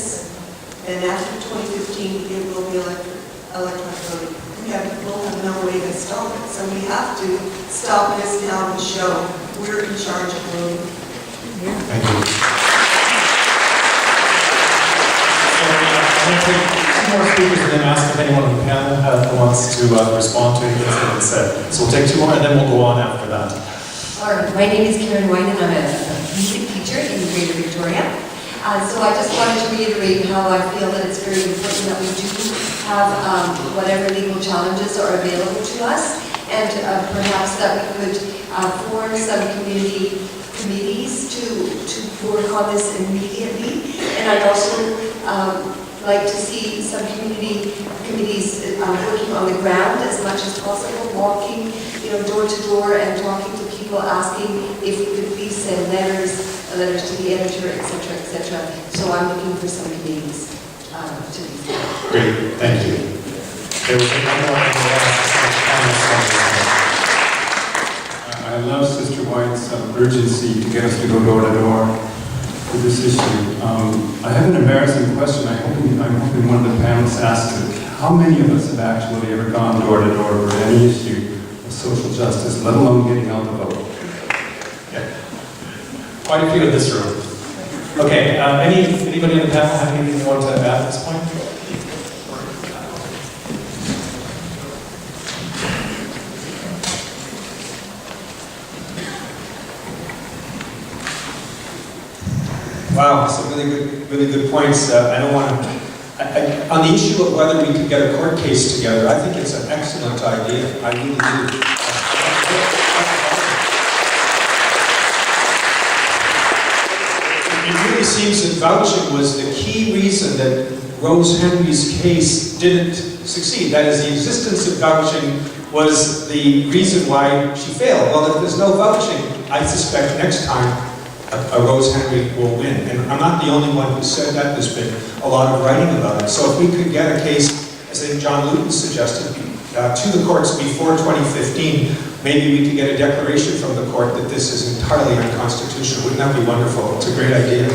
O: then after 2015, it will be electronic voting. We'll have no way to stop it. So we have to stop this now and show we're in charge of voting.
B: Thank you. I'm going to take two more speakers and then ask if anyone on the panel wants to respond to anything that's been said. So we'll take two more and then we'll go on after that.
P: All right, my name is Karen Wine and I'm a music teacher in Greater Victoria. So I just wanted to reiterate how I feel that it's very important that we do have whatever legal challenges are available to us, and perhaps that we could form some committees to work on this immediately. And I'd also like to see some committees working on the ground as much as possible, walking, door to door and talking to people, asking if we could please send letters to the editor, etc., etc. So I'm looking for some committees to these.
B: Great, thank you. Okay, we'll take one more and we'll ask
Q: I love Sister White's urgency to get us to go door to door with this issue. I have an embarrassing question. I'm hoping one of the panelists asks it. How many of us have actually ever gone door to door for any issue of social justice, let alone getting out the vote?
B: Yeah. Quite a few in this room. Okay, anybody on the panel have anything they want to add at this point?
E: Wow, some really good points. I don't want to. On the issue of whether we could get a court case together, I think it's an excellent idea. I really do. It really seems that vouching was the key reason that Rose Henry's case didn't succeed. That is, the existence of vouching was the reason why she failed. Well, if there's no vouching, I suspect next time a Rose Henry will win. And I'm not the only one who said that. There's been a lot of writing about it. So if we could get a case, as I think John Luton suggested, to the courts before 2015, maybe we could get a declaration from the court that this is entirely unconstitutional. Wouldn't that be wonderful? It's a great idea.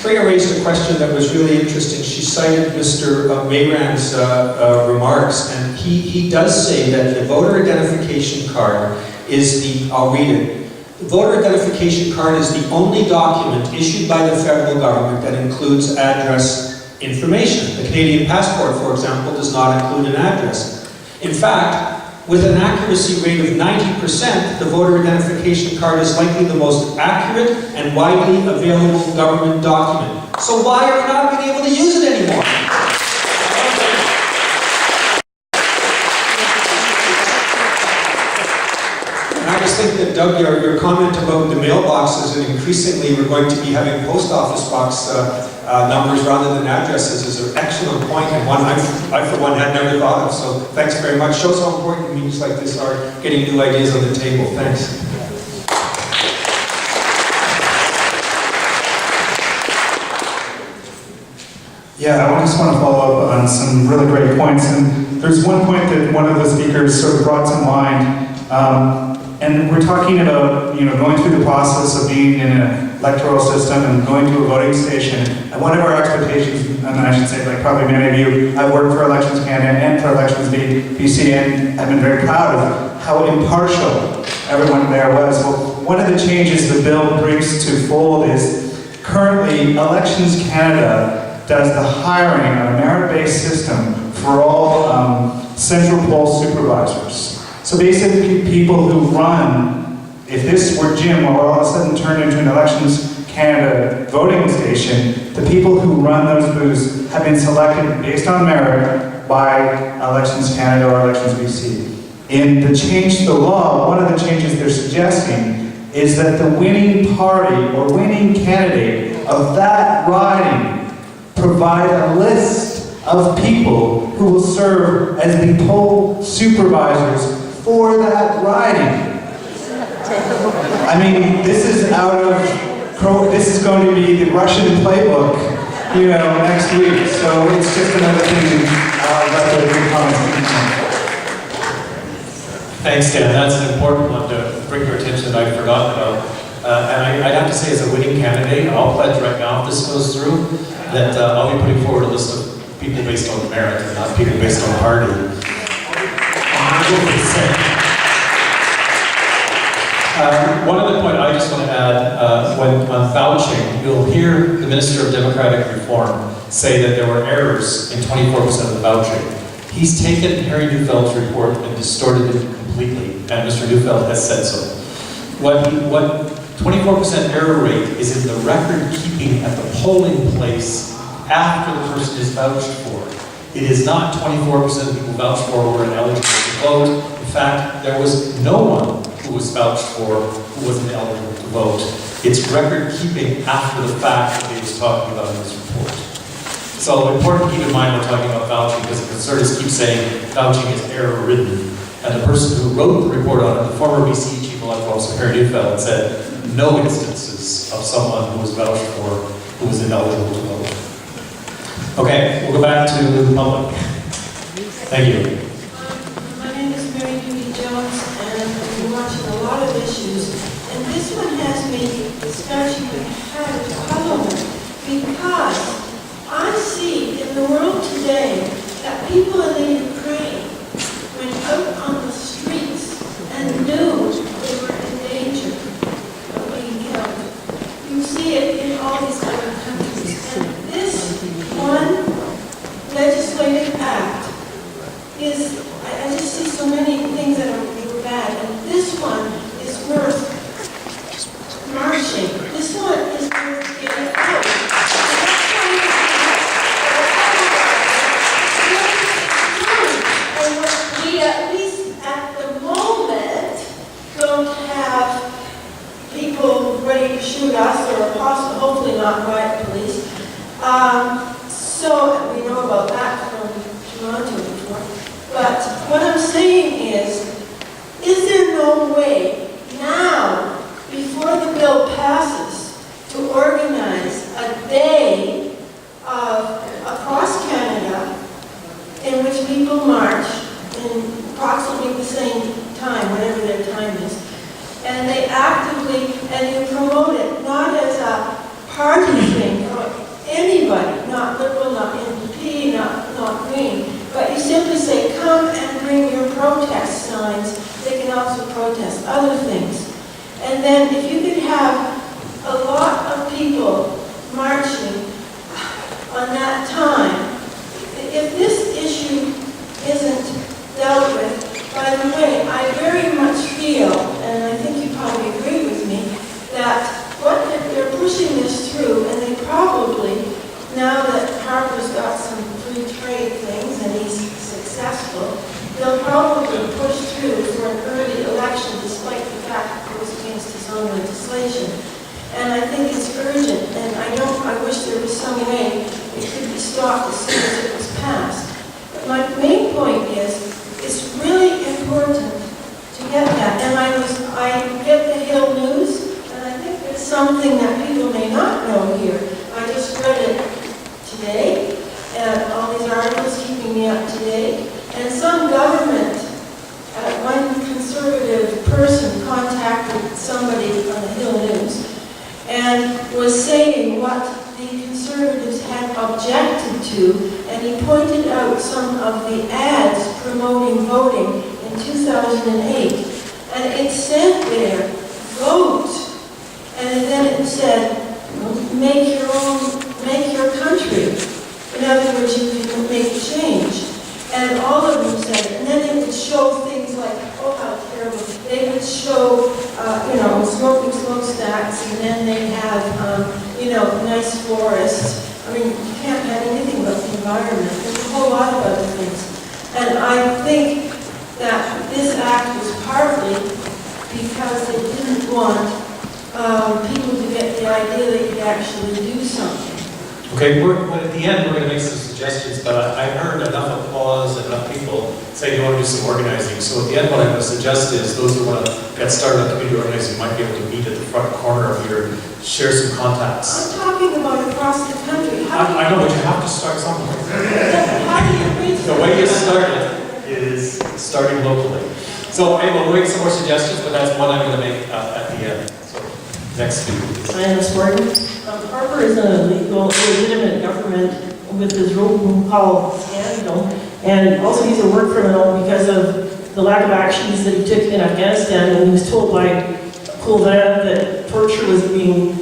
E: Freya raised a question that was really interesting. She cited Mr. Mayran's remarks, and he does say that the voter identification card is the, I'll read it, the voter identification card is the only document issued by the federal government that includes address information. The Canadian passport, for example, does not include an address. In fact, with an accuracy rate of 90%, the voter identification card is likely the most accurate and widely available government document. So why are we not being able to use it anymore? And I just think that, Doug, your comment about the mailboxes and increasingly we're going to be having post office box numbers rather than addresses is an excellent point, and one I for one had never thought of. So thanks very much. Shows how important meetings like this are, getting new ideas on the table. Thanks.
C: Yeah, I just want to follow up on some really great points. And there's one point that one of the speakers sort of brought to mind. And we're talking about, going through the process of being in an electoral system and going to a voting station. And one of our expectations, and I should say, like probably many of you, I worked for Elections Canada and for Elections BC, and I've been very proud of how impartial everyone there was. Well, one of the changes the bill brings to fold is currently Elections Canada does the hiring on a merit-based system for all central poll supervisors. So basically people who run, if this were Jim or all of a sudden turned into an Elections Canada voting station, the people who run those booths have been selected based on merit by Elections Canada or Elections BC. In the change to the law, one of the changes they're suggesting is that the winning party or winning candidate of that riding provide a list of people who will serve as the poll supervisors for that riding. I mean, this is this is going to be the Russian playbook, next week. So it's just another thing about the big comments.
B: Thanks, Dan. That's an important one to bring to our attention that I'd forgotten about. And I'd have to say, as a winning candidate, I'll pledge right now, if this goes through, that I'll be putting forward a list of people based on merit and not people based on party. One other point I just want to add, when on vouching, you'll hear the Minister of Democratic Reform say that there were errors in 24% of the vouching. He's taken Harry Neufeld's report and distorted it completely, and Mr. Neufeld has said so. What 24% error rate is in the record keeping at the polling place after the person is vouched for. It is not 24% of people vouched for who were ineligible to vote. In fact, there was no one who was vouched for who wasn't eligible to vote. It's record keeping after the fact that he was talking about in this report. So important to keep in mind we're talking about vouching because the conservatives keep saying vouching is error-ridden. And the person who wrote the report on it, the former BC Chief Electoral Officer, Harry Neufeld, said no instances of someone who was vouched for who was ineligible to vote. Okay, we'll go back to the public. Thank you.
J: My name is Mary Judy Jones, and I've been watching a lot of issues. And this one has me scratching my head as puzzlement because I see in the world today that people in the Ukraine went out on the streets and knew they were in danger of being killed. You see it in all these other countries. And this one legislative act is, I just see so many things that are bad, and this one is worth marching. This one is worth getting out. And what we, at least at the moment, don't have people ready to shoot us, or possibly, hopefully not riot police. So we know about that from Toronto before. But what I'm saying is there no way now, before the bill passes, to organize a day across Canada in which people march in approximately the same time, whatever their time is, and they actively, and you promote it, not as a party thing for anybody, not Liberal, not NDP, not Green, but you simply say, come and bring your protest signs. They can also protest other things. And then if you could have a lot of people marching on that time, if this issue isn't dealt with, by the way, I very much feel, and I think you probably agree with me, that what they're pushing this through, and they probably, now that Harper's got some free trade things and he's successful, they'll probably push through for an early election despite the fact that it was against his own legislation. And I think it's urgent, and I wish there was some way it could be stopped as soon as it was passed. But my main point is, it's really important to get that. And I get the Hill News, and I think it's something that people may not know here. I just read it today, and all these articles keeping me up to date. And some government, one conservative person contacted somebody on the Hill News and was saying what the conservatives had objected to, and he pointed out some of the ads promoting voting in 2008. And it said there, vote. And then it said, make your country. In other words, you can make change. And all of them said it. And then it would show things like, oh, how terrible. They would show, smoking smokestacks, and then they have, nice forests. I mean, you can't have anything about the environment. There's a whole lot of other things. And I think that this act was partly because they didn't want people to get the idea they could actually do something.
B: Okay, at the end, we're going to make some suggestions, but I heard enough applause and enough people say you want to do some organizing. So at the end, what I'm going to suggest is those who want to get started on community organizing might be able to meet at the front corner of here, share some contacts.
J: I'm talking about across the country.
B: I know, but you have to start somewhere.
J: How do you reach
B: The way you start it is starting locally. So anyway, we'll make some more suggestions, but that's one I'm going to make at the end. So next speaker.
R: My name is Morgan. Harper is a legitimate government with his robocall scandal, and also he's a war criminal because of the lack of actions that he took in Afghanistan, and he was told by Coulvin that torture was being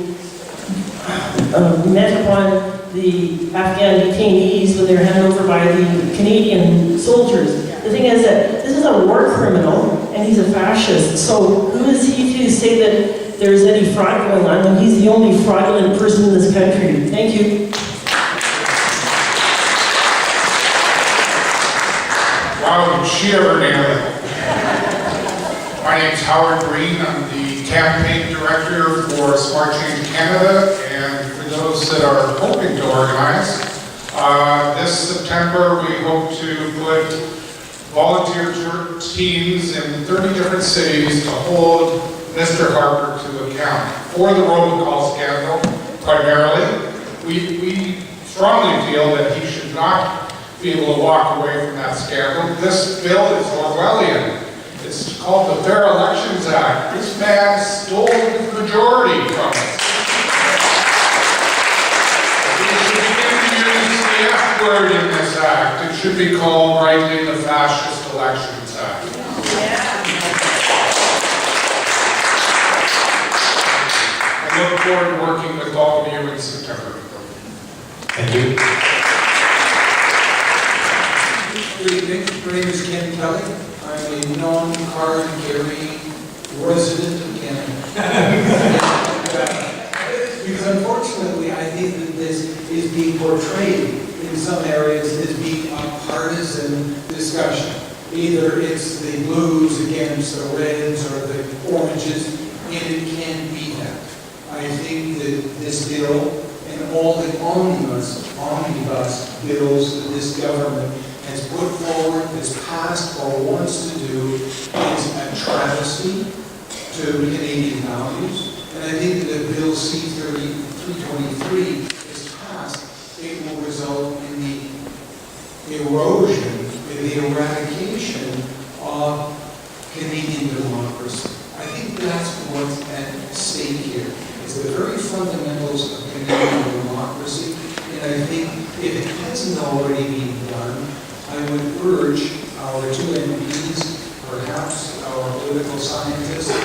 R: met upon the Afghan detainees when they were handed over by the Canadian soldiers. The thing is that this is a war criminal and he's a fascist. So who is he to say that there's any fraud going on when he's the only fraudulent person in this country? Thank you.
N: Wow, she ever nailed it. My name's Howard Green. I'm the campaign director for Smart Change Canada, and for those that are hoping to organize, this September we hope to put volunteer teams in 30 different cities to hold Mr. Harper to account for the robocall scandal, primarily. We strongly feel that he should not be able to walk away from that scandal. This bill is Orwellian. It's called the Fair Elections Act. This man stole the majority from us. We should begin to use the F word in this act. It should be called rightly the Fascist Elections Act. I look forward to working with all of you in September.
B: Thank you.
E: Good evening. My name is Ken Kelly. I'm a non-card carrying resident of Canada. Because unfortunately, I think that this is being portrayed in some areas as being a partisan discussion. Either it's the blues against the reds or the oranges, and it can't be that. I think that this bill and all the omnibus bills that this government has put forward, has passed, or wants to do is a travesty to Canadian values. And I think that if Bill C-323 is passed, it will result in the erosion, in the eradication of Canadian democracy. I think that's what's at stake here. It's the very fundamentals of Canadian democracy. And I think if it hasn't already been done, I would urge our two MPs, perhaps our political scientists,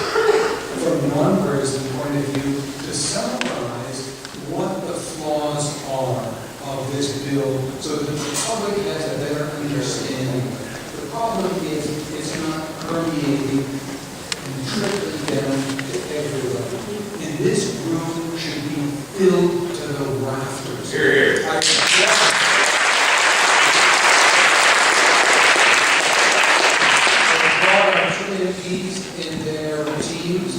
E: from a non-partisan point of view, to summarize what the flaws are of this bill so that the public has a better understanding. The problem is it's not permeating and trickling down to everybody. And this room should be filled to the rafters.
N: Here, here.
E: In their teams,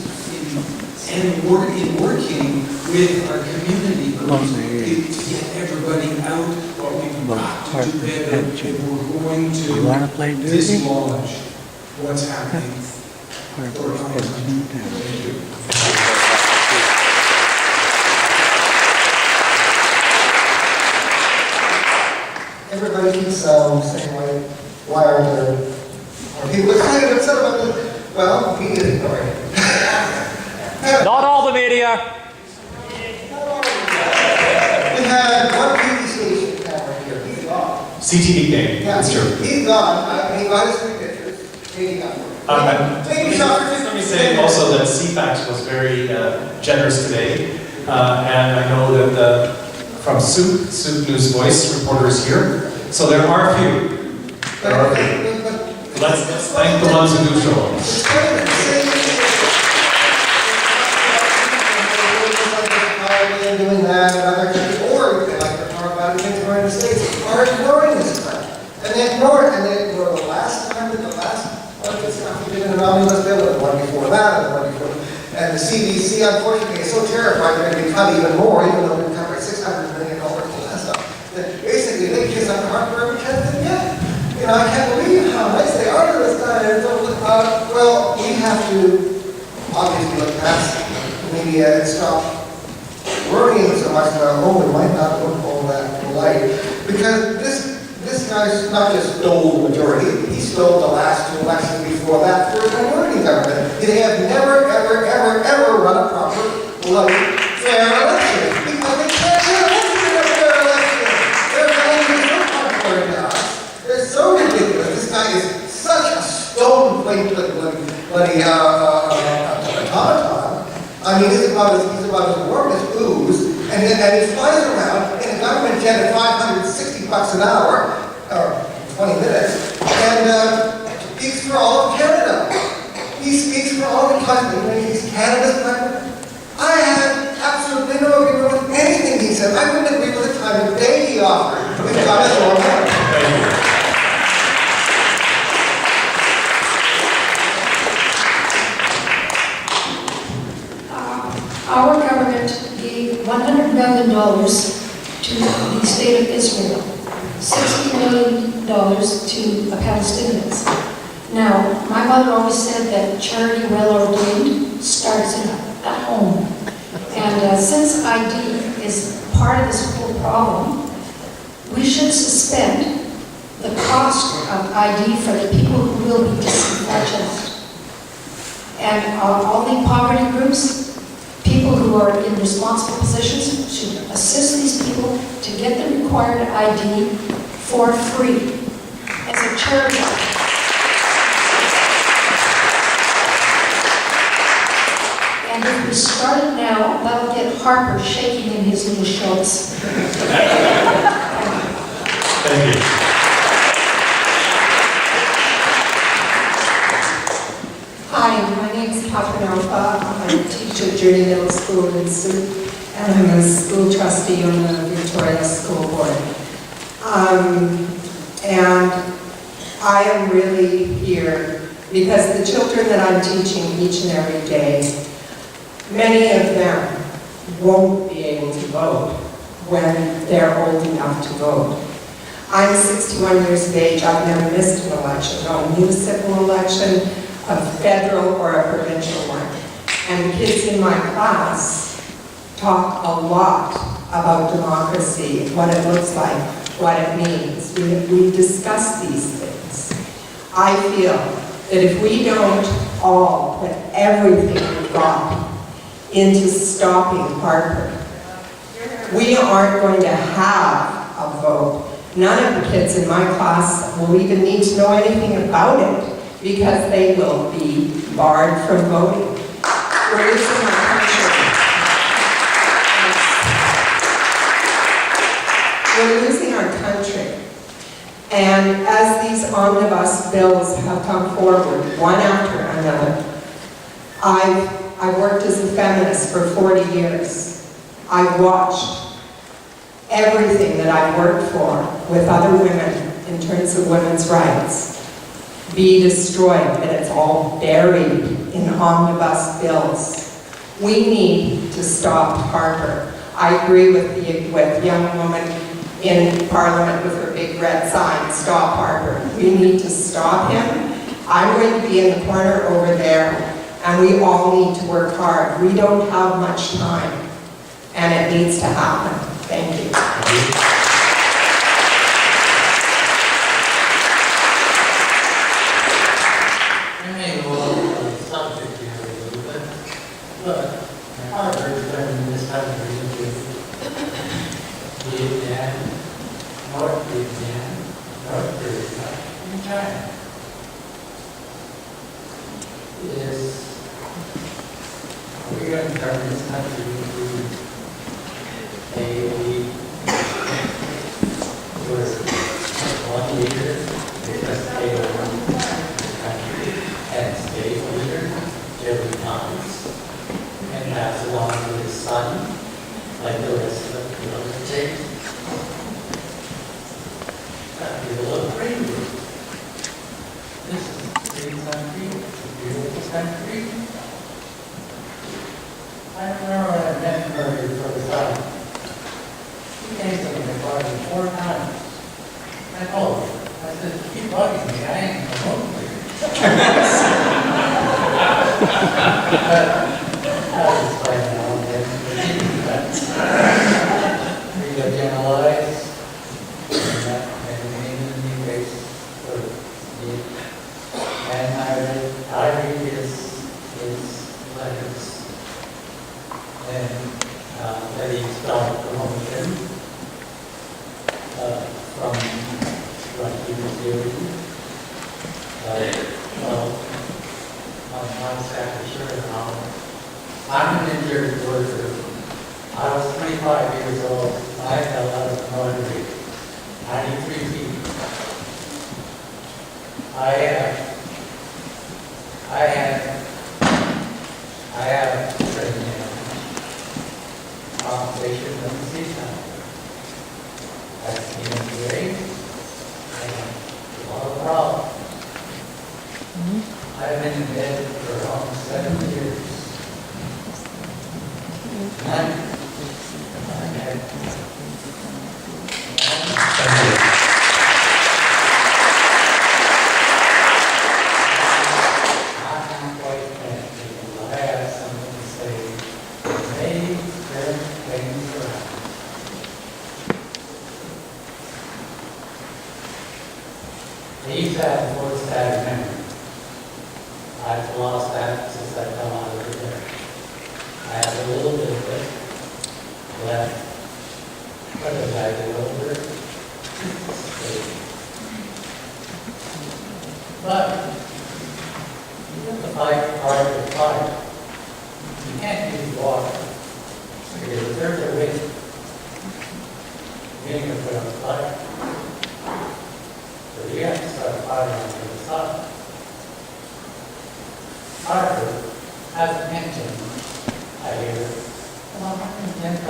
E: in working with our community groups to get everybody out, what we've got to do better if we're going to dislodge what's happening for our country. Thank you.
S: Everybody keeps saying, why aren't there people excited upset about this? Well, media is ignoring it.
A: Not all the media.
S: We had one TV station camera here. He's gone.
B: CTV game.
S: Yeah,
B: That's true.
S: he's gone. He got his 3 pictures. Maybe got one.
B: Let me say also that CFAX was very generous today. And I know that from Soup News Voice reporters here. So there are a few. There are a few. Let's thank the ones who do show up.
S: Doing that in other countries, or like the talk about in the United States, are ignoring this crap. And they ignore it, and they ignore the last time that the last budget stuff we did in an omnibus bill, and the one before that, and the one before that. And the CBC, unfortunately, is so terrified they're going to be cut even more, even though they've covered $600 million for that stuff. That basically they kiss up the heart for every chance they get. You know, I can't believe how nice they are to this guy. Well, we have to obviously look past the media and stop worrying so much about, oh, it might not look all that polite. Because this guy's not just stole the majority, he stole the last 2 elections before that for a minority government. They have never, ever, ever, ever run a proper, bloody, fair election. Because they can't do anything in a fair election. They're going to be so contrary to us. They're so ridiculous. This guy is such a stone-plate bloody automaton. about as warm as ooze, and it flies around in a government jet at $560 an hour, or 20 minutes, and speaks for all of Canada. He speaks for all the countries. He's Canada's president. I have absolutely no agreement with anything he said. I wouldn't agree with the time of day he offered. We've got it all right.
B: Thank you.
T: Our government gave $100 million to the state of Israel, $60 million to the Palestinians. Now, my mother always said that charity well ordained starts at home. And since ID is part of this whole problem, we should suspend the cost of ID for the people who will be disenfranchised. And all the poverty groups, people who are in responsible positions should assist these people to get the required ID for free as a charity. And if we start it now, that'll get Harper shaking in his little shorts.
B: Thank you.
U: Hi, my name is Catherine Alpha. I'm a teacher at Journey Middle School in Sioux, and I'm a school trustee on the Victoria School Board. And I am really here because the children that I'm teaching each and every day, many of them won't be able to vote when they're old enough to vote. I'm 61 years of age. I've never missed an election, no municipal election, a federal or a provincial one. And the kids in my class talk a lot about democracy, what it looks like, what it means. We discuss these things. I feel that if we don't all put everything we've got into stopping Harper, we aren't going to have a vote. None of the kids in my class will even need to know anything about it because they will be barred from voting. We're losing our country. We're losing our country. And as these omnibus bills have come forward, one after another, I've worked as a feminist for 40 years. I've watched everything that I've worked for with other women in terms of women's rights be destroyed, and it's all buried in omnibus bills. We need to stop Harper. I agree with the young woman in Parliament with her big red sign, stop Harper. We need to stop him. I'm going to be in the corner over there, and we all need to work hard. We don't have much time, and it needs to happen. Thank you.
V: I may go off on the subject here a little bit, but Harper has been in this country with Vietnam, North Vietnam, North Korea, and China. Are we going to turn this country into one leader because they run the country and stay a leader till he comes and pass along to his son like the rest of the other states? That be a little crazy. This is a free country, it's a beautiful country. I remember when I met Murray for the summer. He came to me about 4 times. I told him, I said, keep bugging me, I ain't a vote for you. But I was playing now and then. We got generalized, and any race for me. And I read his letters. And that he started promotion from what he was doing. Well, I'm not exactly sure how I'm an injured worker. I was 25 years old. I fell out of the motor 93 feet. I have training in compensation of the seaside. That's the MBA. I have a lot of problems. I've been in bed for almost 7 years. Thank you. These have more static memory. I've lost that since I come out of there. I have a little bit of it left. But as I get older, but you have to fight hard to fight. You can't use water. Because there's a risk. You're going to put on the fire. So you have to start fighting on the other side. Harvard has a pension, I hear, $110,000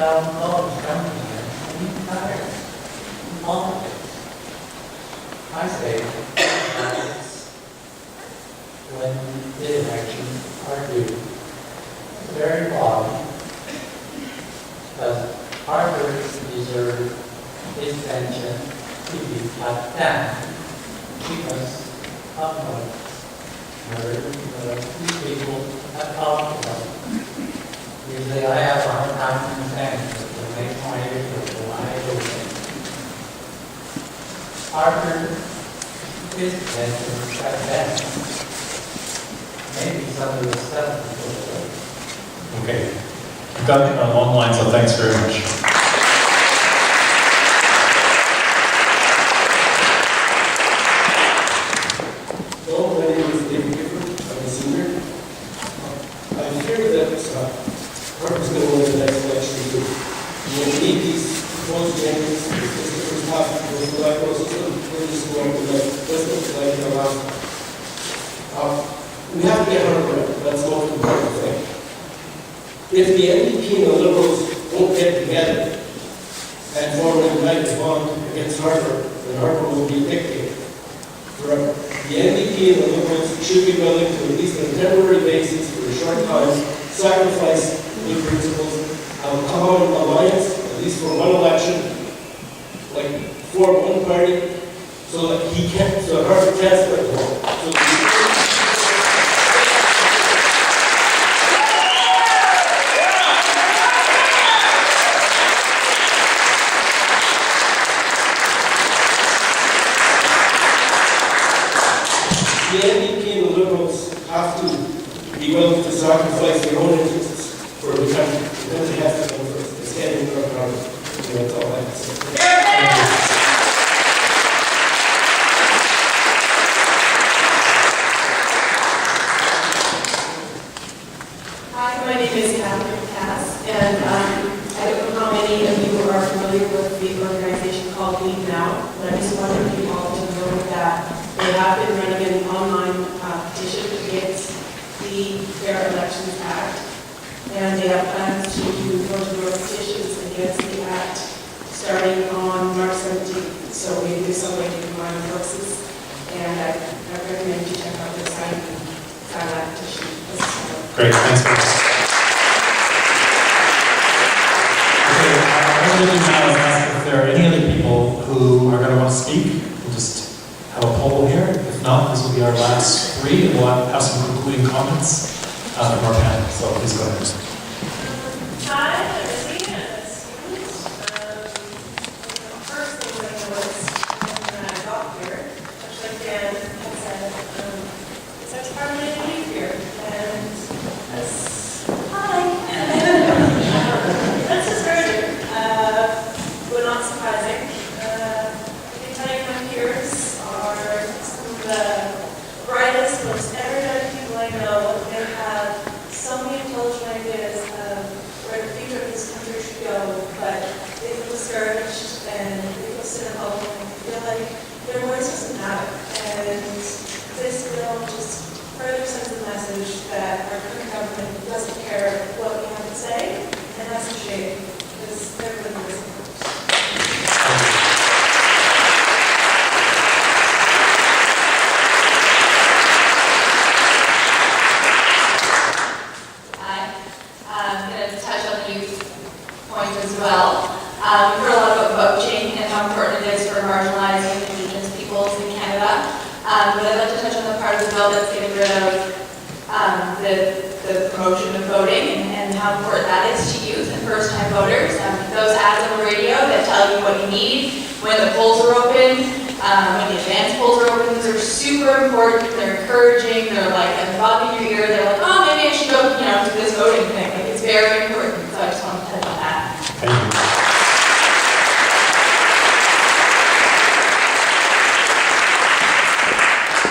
V: coming in, and he's tired. Politics. I say, when the elections are due, the very bottom, because Harvard deserves his pension to be cut down. Keep us up north. These people have talked about it. Usually I have a hard time understanding it, but it makes my ears go wide open. Harvard is pension cut down. Maybe some of the stuff will go away.
B: Okay. We've got a long line, so thanks very much.
D: We have to get on it. That's the most important thing. If the NDP and the Liberals won't get together and form an united front against Harper, then Harper will be dictated forever. The NDP and the Liberals should be willing to, at least on a temporary basis, for a short time, sacrifice the principles of a common alliance, at least for one election, like form one party, so that Harper can't spread the vote. The NDP and the Liberals have to be willing to sacrifice their own interests for the country, because they have to go first. It's getting their power. That's all I have to say.
F: Hi, my name is Catherine Cass, and I don't know how many of you are familiar with the organization called Lead Now, but I just wanted you all to know that they have been running an online petition against the Fair Elections Act, and they have plans to do door-to-door petitions against the act starting on March 17th. So maybe there's some way to combine forces, and I recommend you check out their site and sign that petition.
B: Great, thanks very much. Okay, what I'm going to do now is ask if there are any other people who are going to want to speak. We'll just have a poll here. If not, this will be our last three, and we'll have some concluding comments from our panel. So please go ahead.
W: Hi, I'm Christine, I'm a student. First thing I noticed when I got here, much like Dan had said, it's such permanent leave here. And that's, hi. That's just very but not surprising. I can tell you my peers are some of the brightest, most energetic people I know. They have so many intelligent ideas
L: how important it is for marginalized and Indigenous peoples in Canada. But I'd like to touch on the part of the bill that's getting rid of the promotion of voting and how important that is to youth and first-time voters. Those ads on the radio that tell you what you need when the polls are open, when the advance polls are open, those are super important. They're encouraging. They're like bobbing your ear. They're like, oh, maybe I should go, to this voting thing. Like, it's very important. So I just wanted to touch on that.
Q: Thank you.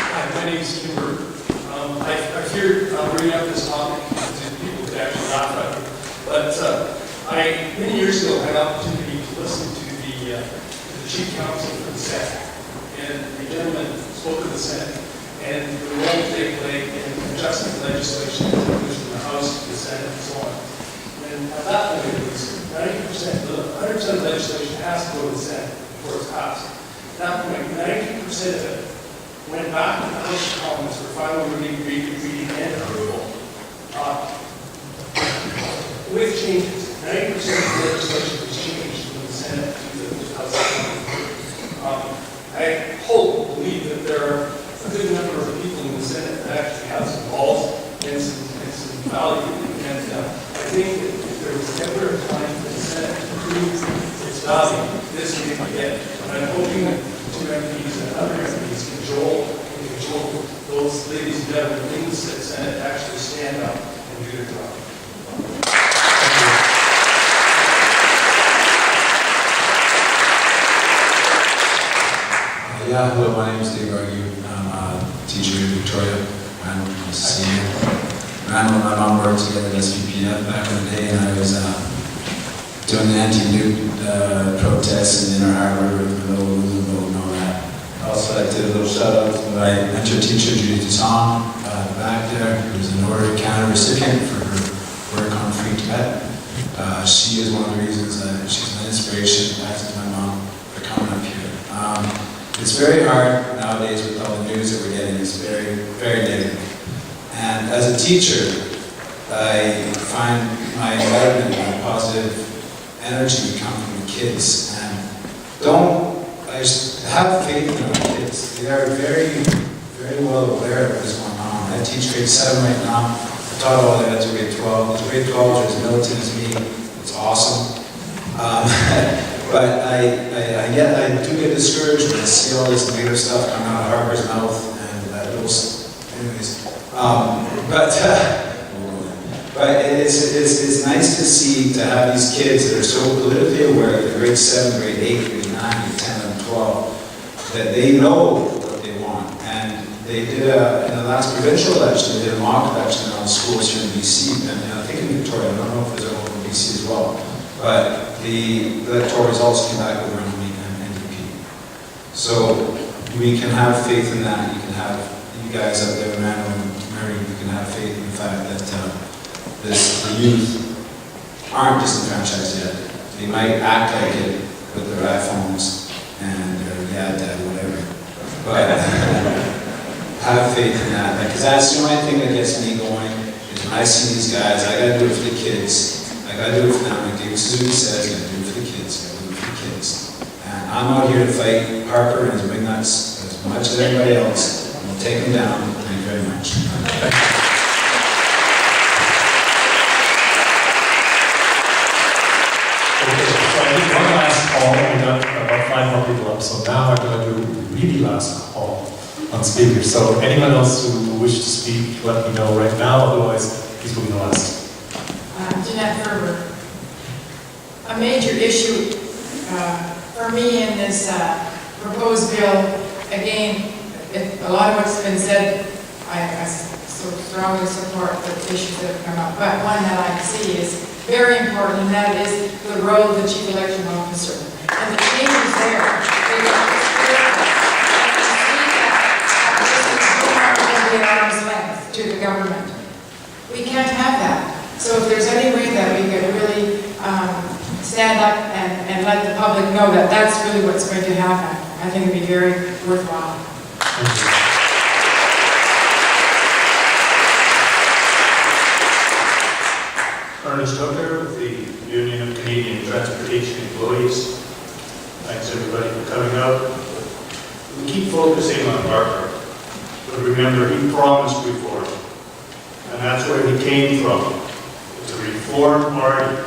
G: Hi, my name is Kimber. I fear bringing up this topic because people could actually laugh at me. But many years ago, I had an opportunity to listen to the chief counsel for the Senate. And the gentleman spoke of the Senate and the role that they play in adjusting legislation that moves from the House to the Senate and so on. And at that point, it was 90%, 100% of legislation has to go to the Senate before it's passed. At that point, 90% of it went back to the House of Commons for final reading and approval. With changes, 90% of the legislation was changed from the Senate to the House of Commons. I hope, believe that there are a good number of people in the Senate that actually have some balls and some value. And I think that if there was ever a time for the Senate to prove its value, this may be it. And I'm hoping that two MPs and other MPs can control those ladies and gentlemen in the Senate to actually stand up and do their job.
H: Yeah, hello, my name is Dave Argue. I'm a teacher in Victoria. I'm a senior. Randall and my mom worked together at SPPF back in the day, and I was doing the anti-nuke protests in Inner Harbor with the little vote and all that. Also, I did a little shout out to my mentor teacher, Judy Dutton, back there, who was an Order of Canada recipient for her work on Free Tibet. She is one of the reasons that she's an inspiration, as is my mom, for coming up here. It's very hard nowadays with all the news that we're getting. It's very, very negative. And as a teacher, I find my environment, my positive energy come from the kids. And I just have faith in our kids. They are very, very well aware of what's going on. I teach grade 7 right now. I taught all the way up to grade 12. The grade 12 are as militant as me. It's awesome. But I do get discouraged when I see all this negative stuff coming out of Harper's mouth and anyways. But it's nice to see to have these kids that are so politically aware, that grade 7, grade 8, grade 9, grade 10, and 12, that they know what they want. And they did in the last provincial election, they did a mock election on schools here in BC, and I think in Victoria. I don't know if there's a local BC as well. But the electoral results came back overwhelmingly NDP. So we can have faith in that. You can have, you guys up there, Randall and Mary, you can have faith in the fact that the youth aren't disenfranchised yet. They might act like it with their iPhones and their dad, whatever. But have faith in that. Because that's the only thing that gets me going, is when I see these guys, I gotta do it for the kids. I gotta do it for them. Like David Suzuki says, I gotta do it for the kids. I gotta do it for the kids. And I'm out here to fight Harper and his big nuts as much as anybody else. And we'll take them down. Thank you very much.
B: Okay, so I did one last call. We got about 5 more people up. So now I'm going to do the really last call on speakers. So anyone else who wishes to speak, let me know right now. Otherwise, please will be the last.
I: Jeanette Ferber. A major issue for me in this proposed bill, again, a lot of what's been said, I so strongly support the issues that have come up, but one that I see is very important, and that is the role of the chief election officer. And the changes there, at arm's length to the government. We can't have that. So if there's any way that we could really stand up and let the public know that that's really what's going to happen, I think it'd be very worthwhile.
X: Ernest Hooker with the Union of Canadian Transportation Employees. Thanks everybody
K: coming out. We keep focusing on Barker, but remember, he promised reform, and that's where he came from. It's a reform party,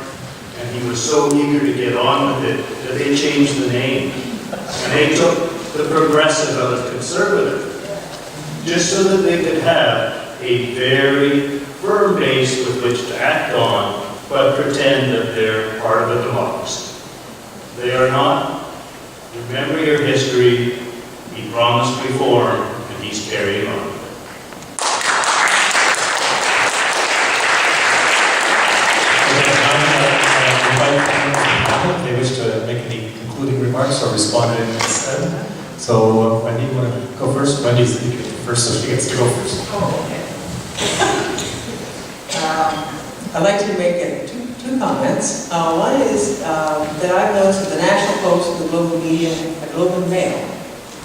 K: and he was so eager to get on with it that they changed the name, and they took the progressive out of conservative, just so that they could have a very firm base with which to act on, but pretend that they're part of a democracy. They are not. Remember your history. He promised reform, and he's carrying on.
B: If they wish to make any concluding remarks or respond to anything said. So, Wendy, you want to go first? Wendy's speaking first, so she gets to go first.
M: Oh, okay. I'd like to make two comments. One is that I've noticed that the National Post and the global media, the Globe and Mail,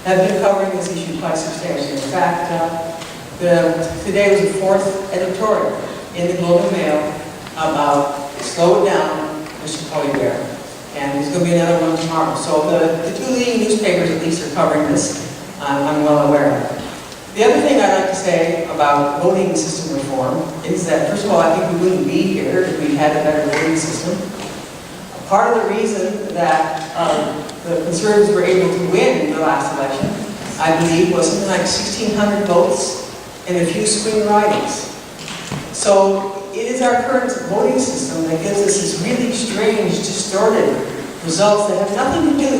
M: have been covering this issue quite substantially. In fact, today was the 4th editorial in the Globe and Mail about slow it down, Mr. Poilievre. And there's going to be another one tomorrow. So the two leading newspapers at least are covering this. I'm well aware of it. The other thing I'd like to say about voting system reform is that, first of all, I think we wouldn't be here if we had a better voting system. Part of the reason that the Conservatives were able to win in the last election, I believe, was something like 1,600 votes and a few swing ridings. So it is our current voting system that gives us this really strange, distorted results that have nothing to do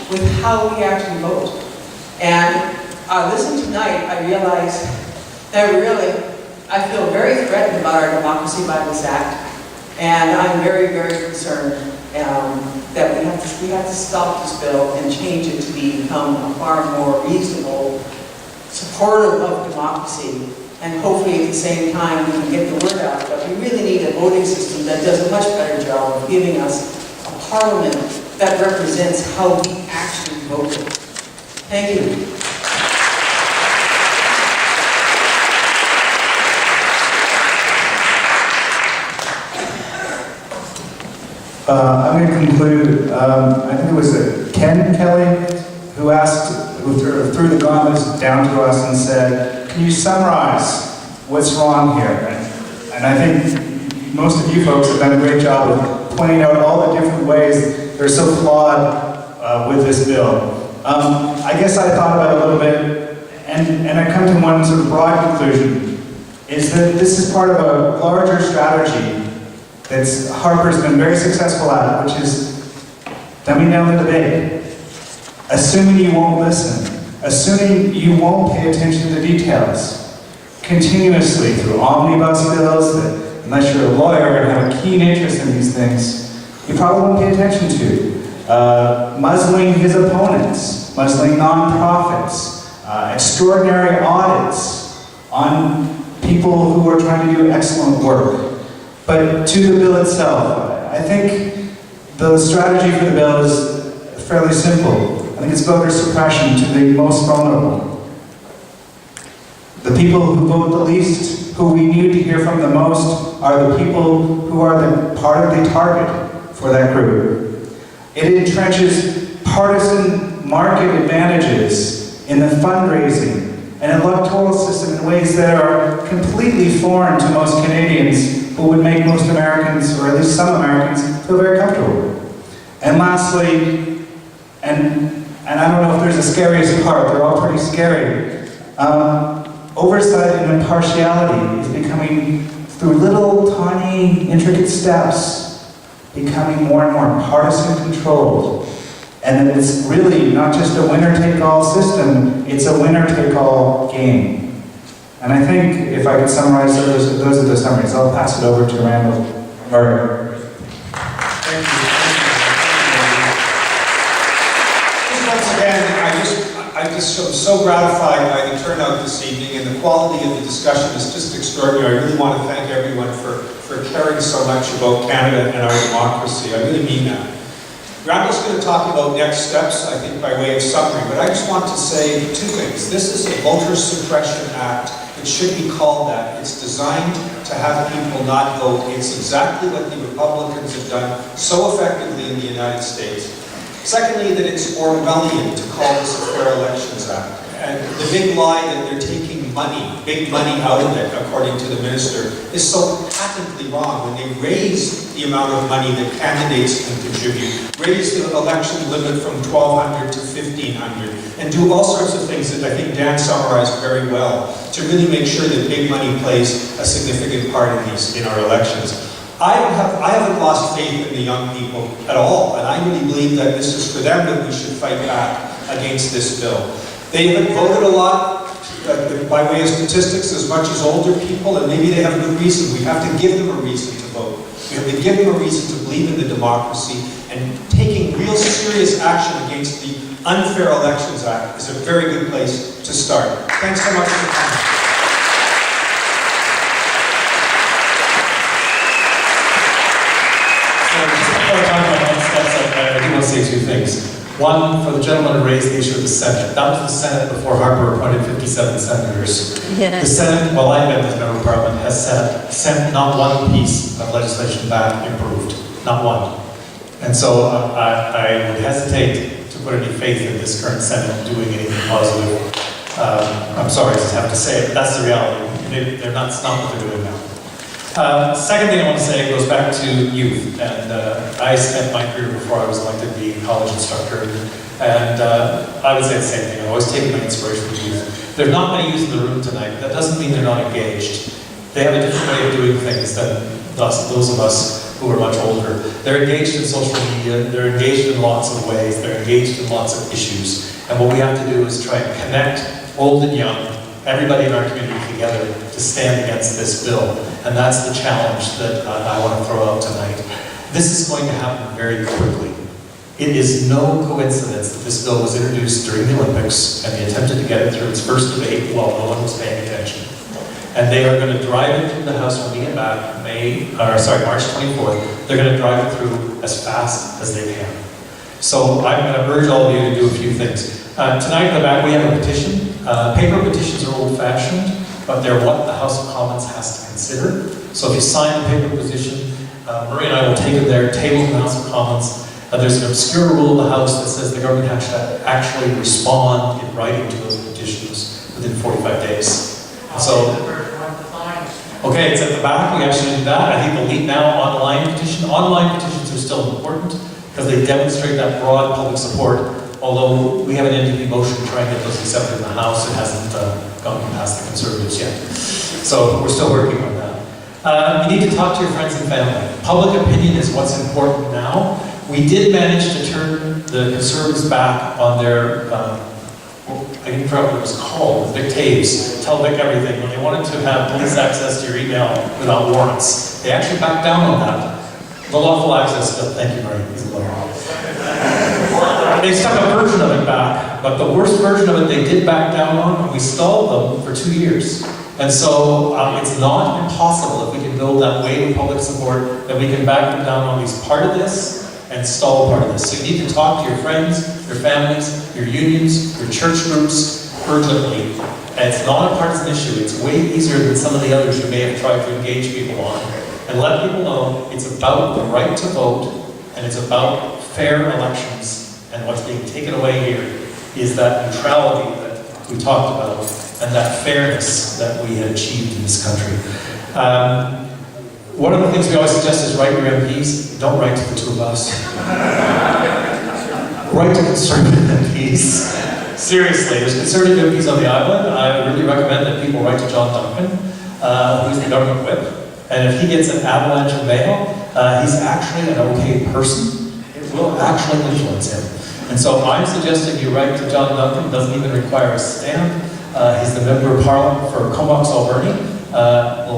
M: with how we actually vote. And listening tonight, I realize that really, I feel very threatened about our democracy by this act. And I'm very, very concerned that we have to stop this bill and change it to become a far more reasonable, supportive of democracy. And hopefully at the same time we can get the word out. But we really need a voting system that does a much better job of giving us a parliament that represents how we actually voted. Thank you.
C: I'm going to conclude. I think it was Ken Kelly who threw the gauntlet down to us and said, "Can you summarize what's wrong here?" And I think most of you folks have done a great job of pointing out all the different ways they're so flawed with this bill. I guess I thought about it a little bit, and I come to one sort of broad conclusion, is that this is part of a larger strategy that Harper's been very successful at, which is dumbing down the debate, assuming you won't listen, assuming you won't pay attention to details, continuously through omnibus bills that, unless you're a lawyer and have a keen interest in these things, you probably won't pay attention to. Muzzling his opponents, muzzling nonprofits, extraordinary audits on people who are trying to do excellent work. But to the bill itself, I think the strategy for the bill is fairly simple. I think it's voter suppression to the most vulnerable. The people who vote the least, who we need to hear from the most, are the people who are the part of the target for that group. It entrenches partisan market advantages in the fundraising and electoral system in ways that are completely foreign to most Canadians, who would make most Americans, or at least some Americans, feel very comfortable. And lastly, and I don't know if there's a scariest part, they're all pretty scary, oversight and impartiality is becoming, through little tiny intricate steps, becoming more and more partisan controlled. And that it's really not just a winner-take-all system, it's a winner-take-all game. And I think if I could summarize those are the summaries. I'll pass it over to Randall.
E: Thank you. Just once again, I just am so gratified by the turnout this evening, and the quality of the discussion is just extraordinary. I really want to thank everyone for caring so much about Canada and our democracy. I really mean that. Randall's going to talk about next steps, I think, by way of summary, but I just want to say two things. This is a voter suppression act. It should be called that. It's designed to have people not vote. It's exactly what the Republicans have done so effectively in the United States. Secondly, that it's Orwellian to call this a Fair Elections Act. And the big lie that they're taking money, big money out of it, according to the minister, is so patently wrong. When they raise the amount of money that candidates can contribute, raise the election limit from 1,200 to 1,500, and do all sorts of things that I think Dan summarized very well to really make sure that big money plays a significant part in our elections. I haven't lost faith in the young people at all, and I really believe that this is for them that we should fight back against this bill. They haven't voted a lot, by way of statistics, as much as older people, and maybe they have a good reason. We have to give them a reason to vote. We have to give them a reason to believe in the democracy, and taking real serious action against the Unfair Elections Act is a very good place to start. Thanks so much for coming.
B: Before I talk about next steps, I do want to say two things. One, for the gentleman who raised the issue of the Senate. That was the Senate before Harper appointed 57 senators.
J: Yeah.
B: The Senate, while I've been as member of Parliament, has sent not one piece of legislation back improved. Not one. And so I would hesitate to put any faith in this current Senate doing anything positive. I'm sorry to have to say it, but that's the reality. It's not what they're doing now. Second thing I want to say goes back to youth, and I spent my career before I was elected being a college instructor, and I would say the same thing. I've always taken my inspiration from youth. There are not many youth in the room tonight. That doesn't mean they're not engaged. They have a different way of doing things than those of us who are much older. They're engaged in social media, they're engaged in lots of ways, they're engaged in lots of issues, and what we have to do is try and connect old and young, everybody in our community together to stand against this bill. And that's the challenge that I want to throw out tonight. This is going to happen very quickly. It is no coincidence that this bill was introduced during the Olympics and they attempted to get it through its first debate while no one was paying attention. And they are going to drive it through the House when we get back March 24th. They're going to drive it through as fast as they can. So I'm going to urge all of you to do a few things. Tonight in the back we have a petition. Paper petitions are old-fashioned, but they're what the House of Commons has to consider. So if you sign a paper petition, Marie and I will take it there, table in the House of Commons. There's an obscure rule of the House that says the government has to actually respond in writing to those petitions within 45 days. So, okay, it's at the back, we actually do that. I think the lead now online petition. Online petitions are still important because they demonstrate that broad public support. Although we have an NDP motion to try and get those accepted in the House, it hasn't gone past the Conservatives yet. So we're still working on that. You need to talk to your friends and family. Public opinion is what's important now. We did manage to turn the Conservatives back on their, I didn't forget what it was called, Vic Taves, tell Vic everything. When they wanted to have police access to your email without warrants, they actually backed down on that. The lawful access bill, thank you, Murray, he's a lawyer. They stuck a version of it back, but the worst version of it they did back down on, and we stalled them for 2 years. And so it's not impossible if we can build that wave of public support that we can back them down on at least part of this and stall part of this. So you need to talk to your friends, your families, your unions, your church groups urgently. And it's not a partisan issue. It's way easier than some of the others you may have tried to engage people on. And let people know it's about the right to vote and it's about fair elections. And what's being taken away here is that neutrality that we talked about and that fairness that we had achieved in this country. One of the things we always suggest is write your MPs. Don't write to the two of us. Write to Conservative MPs. Seriously, there's Conservative MPs on the island. I really recommend that people write to John Duncan, who's the government whip. And if he gets an avalanche of mail, he's actually an okay person. It will actually influence him. And so I'm suggesting you write to John Duncan. It doesn't even require a stamp. He's the member of Parliament for Comox Alberni.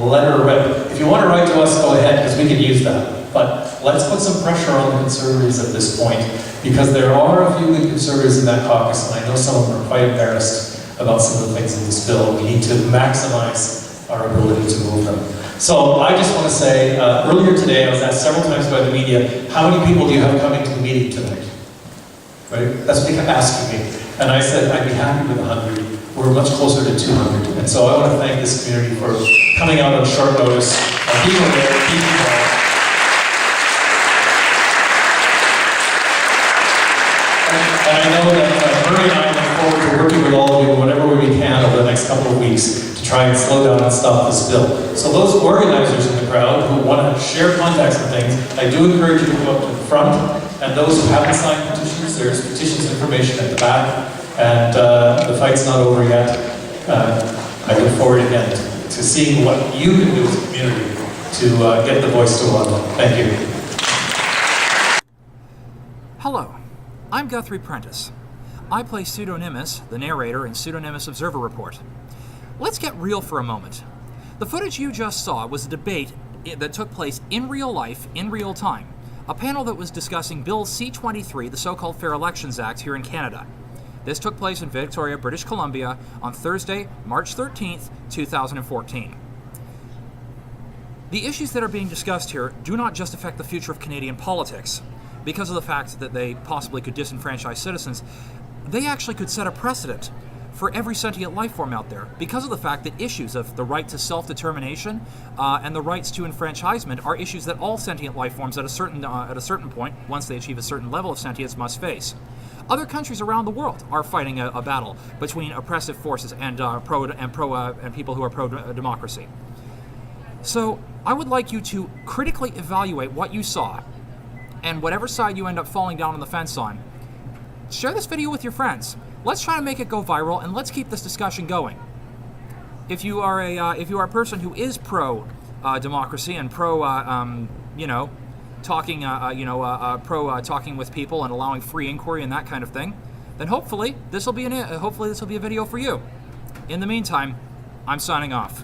B: Letter read. If you want to write to us, go ahead, because we can use that. But let's put some pressure on the Conservatives at this point, because there are a few good Conservatives in that caucus, and I know some of them are quite embarrassed about some of the things in this bill. We need to maximize our ability to move them. So I just want to say, earlier today, I was asked several times by the media, how many people do you have coming to the meeting tonight? Right? That's what they kept asking me. And I said, I'd be happy with 100. We're much closer to 200. And so I want to thank this community for coming out on short notice and being there, being involved. Murray and I look forward to working with all of you whatever way we can over the next couple of weeks to try and slow down and stop this bill. So those organizers in the crowd who want to share contacts and things, I do encourage you to go up to the front. And those who haven't signed petitions, there's petitions information at the back. And the fight's not over yet. I look forward again to seeing what you can do as a community to get the voice to London. Thank you.
A: Hello, I'm Guthrie Prentice. I play Pseudonymus, the narrator in Pseudonymus-Observer report. Let's get real for a moment. The footage you just saw was a debate that took place in real life, in real time. A panel that was discussing Bill C-23, the so-called Fair Elections Act here in Canada. This took place in Victoria, British Columbia on Thursday, March 13th, 2014. The issues that are being discussed here do not just affect the future of Canadian politics. Because of the fact that they possibly could disenfranchise citizens, they actually could set a precedent for every sentient life form out there, because of the fact that issues of the right to self-determination and the rights to enfranchisement are issues that all sentient life forms at a certain point, once they achieve a certain level of sentience, must face. Other countries around the world are fighting a battle between oppressive forces and people who are pro-democracy. So I would like you to critically evaluate what you saw, and whatever side you end up falling down on the fence on, share this video with your friends. Let's try to make it go viral, and let's keep this discussion going. If you are a person who is pro democracy and pro talking talking with people and allowing free inquiry and that kind of thing, then hopefully this will be a video for you. In the meantime, I'm signing off.